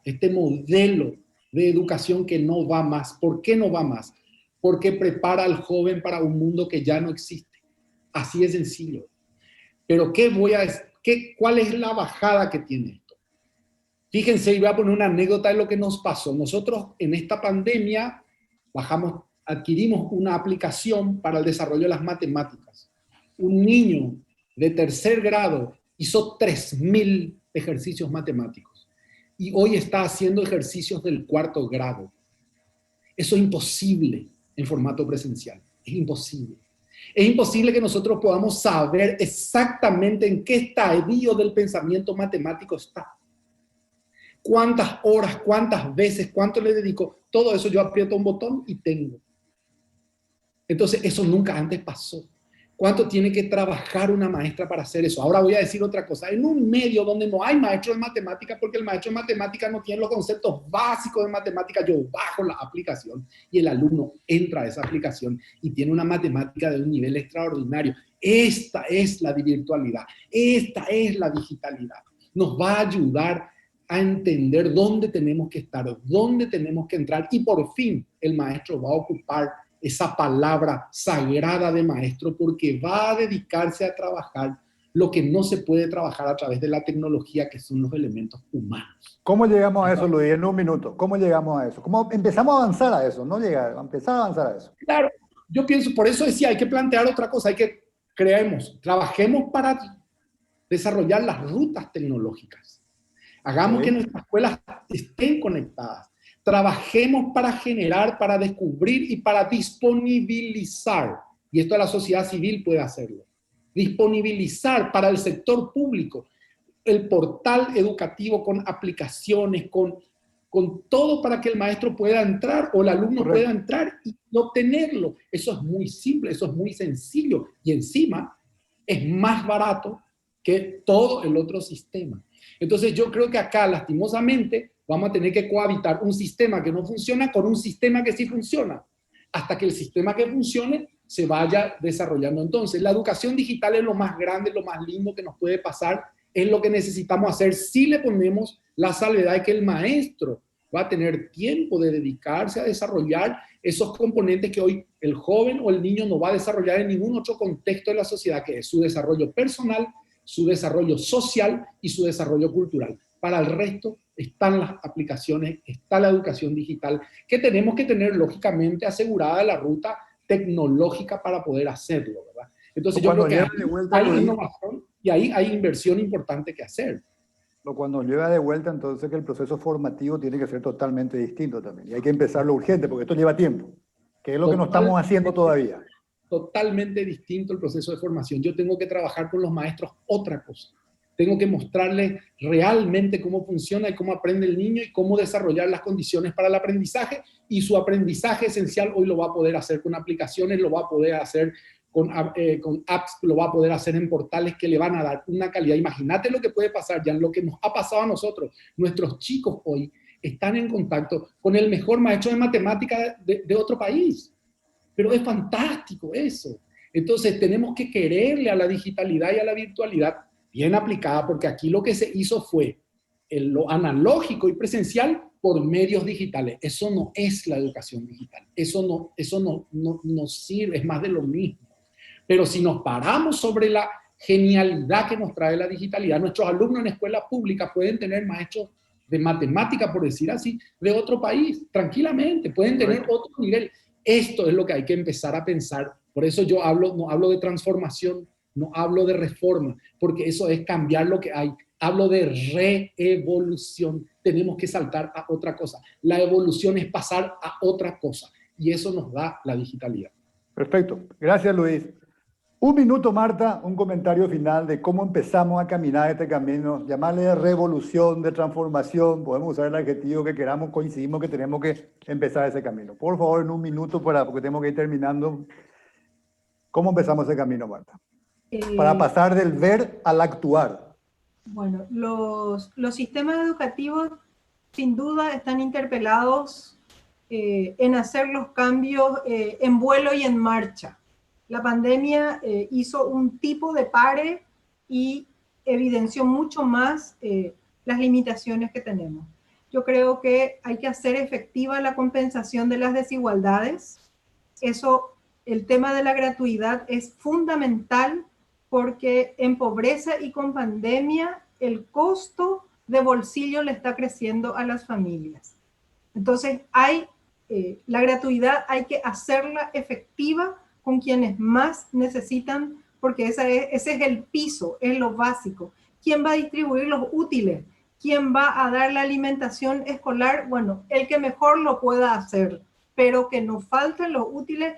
este modelo de educación que no va más. ¿Por qué no va más? Porque prepara al joven para un mundo que ya no existe. Así de sencillo. Pero ¿cuál es la bajada que tiene esto? Fíjense, y voy a poner una anécdota de lo que nos pasó. Nosotros en esta pandemia adquirimos una aplicación para el desarrollo de las matemáticas. Un niño de 3er grado hizo 3000 ejercicios matemáticos y hoy está haciendo ejercicios del 4º grado. Eso es imposible en formato presencial. Es imposible. Es imposible que nosotros podamos saber exactamente en qué estadio del pensamiento matemático está. cuántas horas, cuántas veces, cuánto le dedico, todo eso yo aprieto un botón y tengo. Entonces, eso nunca antes pasó. ¿Cuánto tiene que trabajar una maestra para hacer eso? Ahora voy a decir otra cosa. En un medio donde no hay maestro de matemática, porque el maestro de matemática no tiene los conceptos básicos de matemática, yo bajo la aplicación y el alumno entra a esa aplicación y tiene una matemática de un nivel extraordinario. Esta es la virtualidad. Esta es la digitalidad. Nos va a ayudar a entender dónde tenemos que estar, dónde tenemos que entrar, y por fin el maestro va a ocupar esa palabra sagrada de maestro, porque va a dedicarse a trabajar lo que no se puede trabajar a través de la tecnología, que son los elementos humanos. ¿Cómo llegamos a eso, Luis? En un minuto. ¿Cómo llegamos a eso? ¿Cómo empezamos a avanzar a eso? No llegar, empezar a avanzar a eso. Claro, yo pienso, por eso decía, hay que plantear otra cosa, hay que trabajemos para desarrollar las rutas tecnológicas. Hagamos que nuestras escuelas estén conectadas. Trabajemos para generar, para descubrir y para disponibilizar. Y esto la sociedad civil puede hacerlo. Disponibilizar para el sector público el portal educativo con aplicaciones, con todo para que el maestro pueda entrar o el alumno pueda entrar y obtenerlo. Eso es muy simple, eso es muy sencillo. Y encima es más barato que todo el otro sistema. Entonces yo creo que acá, lastimosamente, vamos a tener que cohabitar un sistema que no funciona con un sistema que sí funciona, hasta que el sistema que funcione se vaya desarrollando. Entonces, la educación digital es lo más grande, lo más lindo que nos puede pasar, es lo que necesitamos hacer si le ponemos la salvedad de que el maestro va a tener tiempo de dedicarse a desarrollar esos componentes que hoy el joven o el niño no va a desarrollar en ningún otro contexto de la sociedad, que es su desarrollo personal, su desarrollo social y su desarrollo cultural. Para el resto están las aplicaciones, está la educación digital, que tenemos que tener lógicamente asegurada la ruta tecnológica para poder hacerlo, ¿verdad? Entonces yo creo que hay innovación y ahí hay inversión importante que hacer. Cuando lleva de vuelta, entonces, que el proceso formativo tiene que ser totalmente distinto también. Y hay que empezarlo urgente, porque esto lleva tiempo, que es lo que no estamos haciendo todavía. Totalmente distinto el proceso de formación. Yo tengo que trabajar con los maestros otra cosa. Tengo que mostrarles realmente cómo funciona y cómo aprende el niño y cómo desarrollar las condiciones para el aprendizaje, y su aprendizaje esencial hoy lo va a poder hacer con aplicaciones, lo va a poder hacer con apps, lo va a poder hacer en portales que le van a dar una calidad. Imagínate lo que puede pasar ya, lo que nos ha pasado a nosotros. Nuestros chicos hoy están en contacto con el mejor maestro de matemática de otro país. Pero es fantástico eso. Entonces tenemos que quererle a la digitalidad y a la virtualidad bien aplicada, porque aquí lo que se hizo fue lo analógico y presencial por medios digitales. Eso no es la educación digital. Eso no sirve, es más de lo mismo. Pero si nos paramos sobre la genialidad que nos trae la digitalidad, nuestros alumnos en escuelas públicas pueden tener maestros de matemática, por decir así, de otro país, tranquilamente, pueden tener otro nivel. Esto es lo que hay que empezar a pensar. Por eso yo no hablo de transformación, no hablo de reforma, porque eso es cambiar lo que hay. Hablo de reevolución. Tenemos que saltar a otra cosa. La evolución es pasar a otra cosa, y eso nos da la digitalidad. Perfecto. Gracias, Luis. Un minuto, Marta, un comentario final de cómo empezamos a caminar este camino. Llamarle de revolución, de transformación, podemos usar el adjetivo que queramos, coincidimos que tenemos que empezar ese camino. Por favor, en un minuto, porque tenemos que ir terminando. ¿Cómo empezamos ese camino, Marta? Para pasar del ver al actuar. Bueno, los sistemas educativos sin duda están interpelados en hacer los cambios en vuelo y en marcha. La pandemia hizo un tipo de pare y evidenció mucho más las limitaciones que tenemos. Yo creo que hay que hacer efectiva la compensación de las desigualdades. El tema de la gratuidad es fundamental, porque en pobreza y con pandemia el costo de bolsillo le está creciendo a las familias. Entonces la gratuidad hay que hacerla efectiva con quienes más necesitan, porque ese es el piso, es lo básico. ¿Quién va a distribuir los útiles? ¿Quién va a dar la alimentación escolar? Bueno, el que mejor lo pueda hacer, pero que no falten los útiles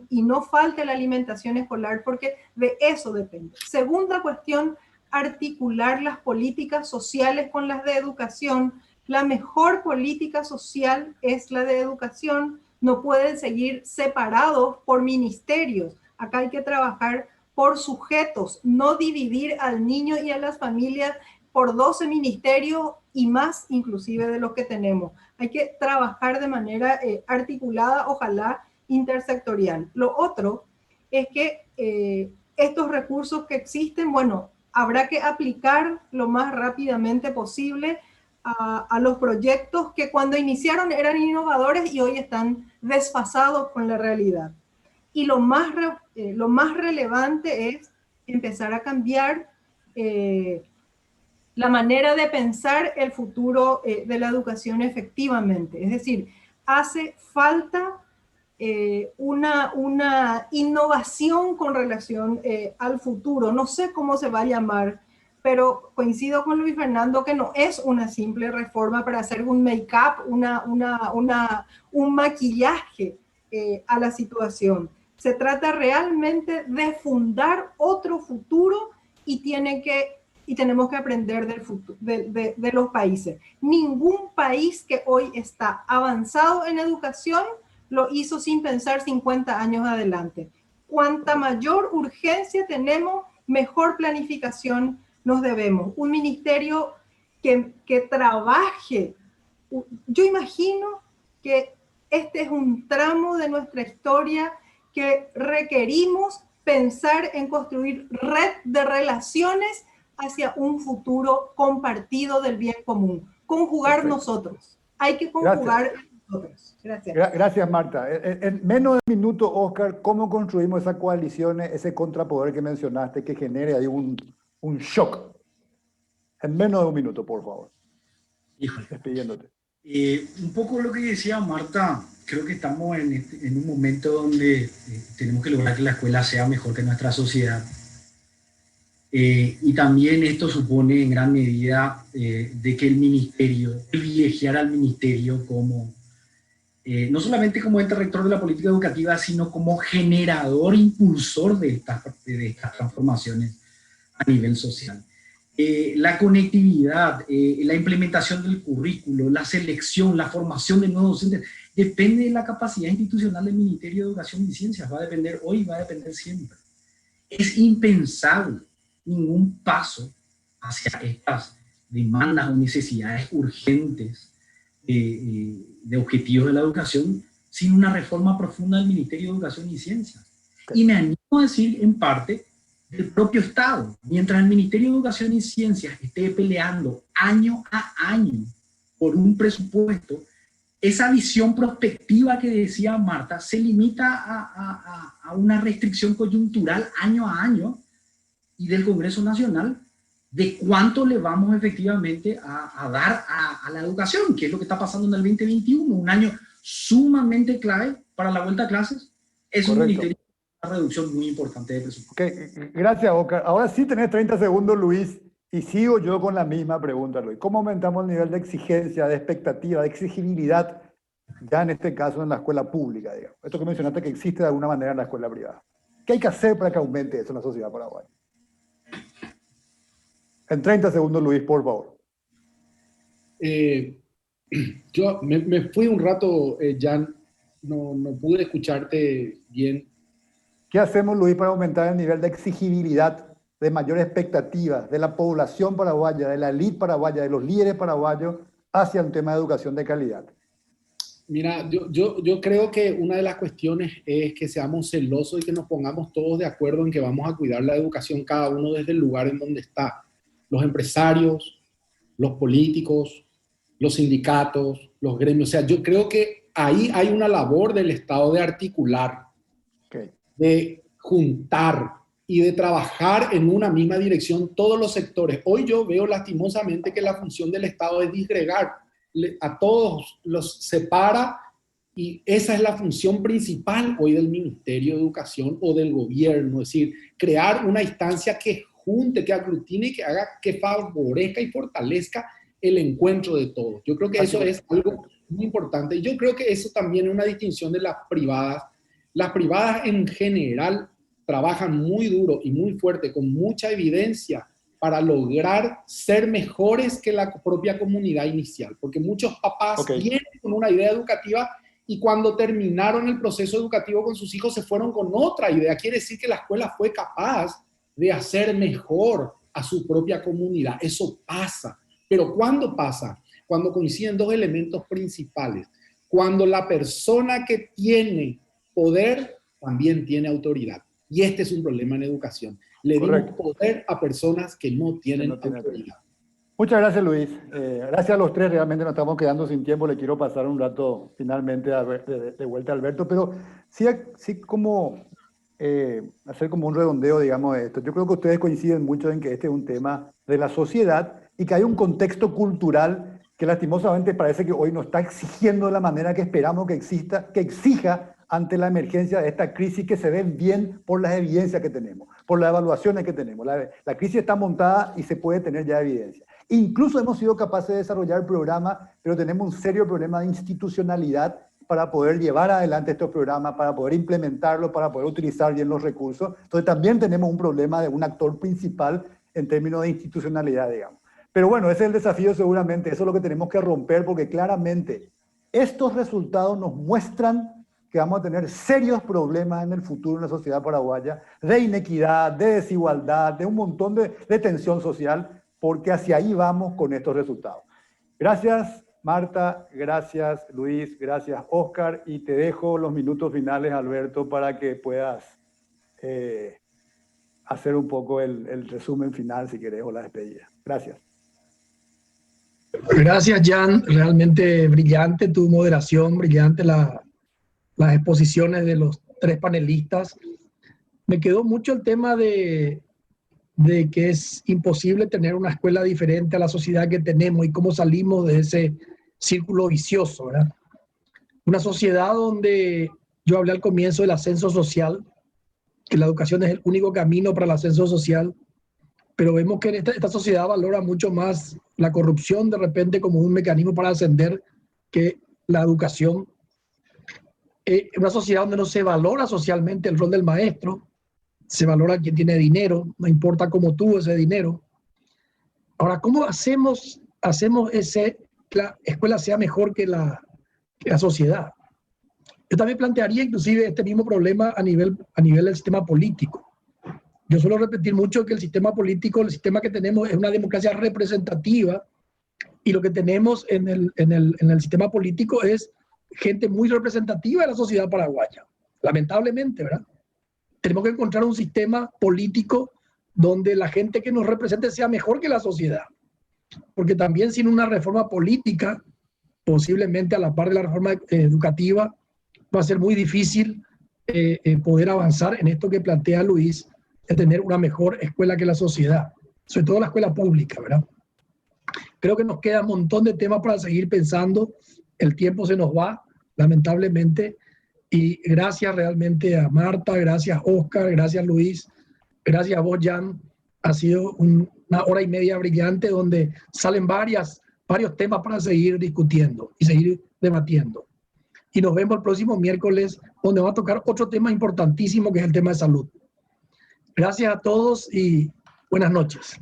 y no falte la alimentación escolar, porque de eso depende. Segunda cuestión, articular las políticas sociales con las de educación. La mejor política social es la de educación. No pueden seguir separados por ministerios. Acá hay que trabajar por sujetos, no dividir al niño y a las familias por 12 ministerios y más inclusive de los que tenemos. Hay que trabajar de manera articulada, ojalá intersectorial. Lo otro es que estos recursos que existen, bueno, habrá que aplicar lo más rápidamente posible a los proyectos que cuando iniciaron eran innovadores y hoy están desfasados con la realidad. Y lo más relevante es empezar a cambiar la manera de pensar el futuro de la educación efectivamente. Es decir, hace falta una innovación con relación al futuro. No sé cómo se va a llamar, pero coincido con Luis Fernando que no es una simple reforma para hacer un make-up, un maquillaje a la situación. Se trata realmente de fundar otro futuro y tenemos que aprender del futuro, de los países. Ningún país que hoy está avanzado en educación lo hizo sin pensar 50 años adelante. Cuanta mayor urgencia tenemos, mejor planificación nos debemos. Un ministerio que trabaje. Yo imagino que este es un tramo de nuestra historia que requerimos pensar en construir red de relaciones hacia un futuro compartido del bien común. Conjugar nosotros. Hay que conjugar nosotros. Gracias. Gracias, Marta. En menos de un minuto, Oscar, ¿cómo construimos esas coaliciones, ese contrapoder que mencionaste que genere ahí un shock? En menos de un minuto, por favor. Híjole. Despidiéndote. Un poco lo que decía Marta, creo que estamos en un momento donde tenemos que lograr que la escuela sea mejor que nuestra sociedad. Y también esto supone en gran medida de que el ministerio, privilegiar al ministerio como, no solamente como ente rector de la política educativa, sino como generador, impulsor de estas transformaciones a nivel social. La conectividad, la implementación del currículo, la selección, la formación de nuevos docentes, depende de la capacidad institucional del Ministerio de Educación y Ciencias. Va a depender hoy, va a depender siempre. Es impensable ningún paso hacia estas demandas o necesidades urgentes de objetivos de la educación sin una reforma profunda del Ministerio de Educación y Ciencias. Y me animo a decir, en parte, del propio Estado. Mientras el Ministerio de Educación y Ciencias esté peleando año a año por un presupuesto, esa visión prospectiva que decía Marta se limita a una restricción coyuntural año a año y del Congreso Nacional de cuánto le vamos efectivamente a dar a la educación, que es lo que está pasando en el 2021, un año sumamente clave para la vuelta a clases. Es un ministerio de una reducción muy importante de presupuesto. Okay. Gracias, Oscar. Ahora sí tenés 30 segundos, Luis, y sigo yo con la misma pregunta, Luis. ¿Cómo aumentamos el nivel de exigencia, de expectativa, de exigibilidad, ya en este caso en la escuela pública, digamos? Esto que mencionaste que existe de alguna manera en la escuela privada. ¿Qué hay que hacer para que aumente eso en la sociedad paraguaya? En 30 segundos, Luis, por favor. Yo me fui un rato, Jan, no pude escucharte bien. ¿Qué hacemos, Luis, para aumentar el nivel de exigibilidad, de mayor expectativa de la población paraguaya, de la élite paraguaya, de los líderes paraguayos hacia un tema de educación de calidad? Mira, yo creo que una de las cuestiones es que seamos celosos y que nos pongamos todos de acuerdo en que vamos a cuidar la educación cada uno desde el lugar en donde está. Los empresarios, los políticos, los sindicatos, los gremios. O sea, yo creo que ahí hay una labor del Estado de articular, de juntar y de trabajar en una misma dirección todos los sectores. Hoy yo veo lastimosamente que la función del Estado es disgregar, a todos los separa, y esa es la función principal hoy del Ministerio de Educación o del gobierno, es decir, crear una instancia que junte, que aglutine y que haga, que favorezca y fortalezca el encuentro de todos. Yo creo que eso es algo muy importante. Y yo creo que eso también es una distinción de las privadas. Las privadas en general trabajan muy duro y muy fuerte, con mucha evidencia, para lograr ser mejores que la propia comunidad inicial, porque muchos papás vienen con una idea educativa y cuando terminaron el proceso educativo con sus hijos se fueron con otra idea. Quiere decir que la escuela fue capaz de hacer mejor a su propia comunidad. Eso pasa. Pero ¿cuándo pasa? Cuando coinciden dos elementos principales. Cuando la persona que tiene poder también tiene autoridad. Y este es un problema en educación. Le dimos poder a personas que no tienen autoridad. Muchas gracias, Luis. Gracias a los tres. Realmente nos estamos quedando sin tiempo. Le quiero pasar un rato finalmente de vuelta a Alberto. Pero sí como hacer como un redondeo, digamos, de esto. Yo creo que ustedes coinciden mucho en que este es un tema de la sociedad y que hay un contexto cultural que lastimosamente parece que hoy nos está exigiendo de la manera que esperamos que exija ante la emergencia de esta crisis, que se ven bien por las evidencias que tenemos, por las evaluaciones que tenemos. La crisis está montada y se puede tener ya evidencia. Incluso hemos sido capaces de desarrollar programas, pero tenemos un serio problema de institucionalidad para poder llevar adelante estos programas, para poder implementarlos, para poder utilizar bien los recursos. Entonces también tenemos un problema de un actor principal en términos de institucionalidad, digamos. Pero bueno, ese es el desafío seguramente, eso es lo que tenemos que romper, porque claramente estos resultados nos muestran que vamos a tener serios problemas en el futuro en la sociedad paraguaya, de inequidad, de desigualdad, de un montón de tensión social, porque hacia ahí vamos con estos resultados. Gracias, Marta, gracias, Luis, gracias, Óscar, y te dejo los minutos finales, Alberto, para que puedas hacer un poco el resumen final, si querés, o la despedida. Gracias. Gracias, Jan. Realmente brillante tu moderación, brillante las exposiciones de los tres panelistas. Me quedó mucho el tema de que es imposible tener una escuela diferente a la sociedad que tenemos y cómo salimos de ese círculo vicioso, ¿verdad? Una sociedad donde yo hablé al comienzo del ascenso social, que la educación es el único camino para el ascenso social, pero vemos que esta sociedad valora mucho más la corrupción de repente como un mecanismo para ascender que la educación. Una sociedad donde no se valora socialmente el rol del maestro, se valora quien tiene dinero, no importa cómo tuvo ese dinero. Ahora, ¿cómo hacemos que la escuela sea mejor que la sociedad? Yo también plantearía inclusive este mismo problema a nivel del sistema político. Yo suelo repetir mucho que el sistema político, el sistema que tenemos es una democracia representativa y lo que tenemos en el sistema político es gente muy representativa de la sociedad paraguaya, lamentablemente, ¿verdad? Tenemos que encontrar un sistema político donde la gente que nos represente sea mejor que la sociedad, porque también sin una reforma política, posiblemente a la par de la reforma educativa, va a ser muy difícil poder avanzar en esto que plantea Luis, de tener una mejor escuela que la sociedad, sobre todo la escuela pública, ¿verdad? Creo que nos queda un montón de temas para seguir pensando. El tiempo se nos va, lamentablemente, y gracias realmente a Marta, gracias Óscar, gracias Luis, gracias a vos, Jan. Ha sido una hora y media brillante donde salen varios temas para seguir discutiendo y seguir debatiendo. Y nos vemos el próximo miércoles, donde va a tocar otro tema importantísimo, que es el tema de salud. Gracias a todos y buenas noches.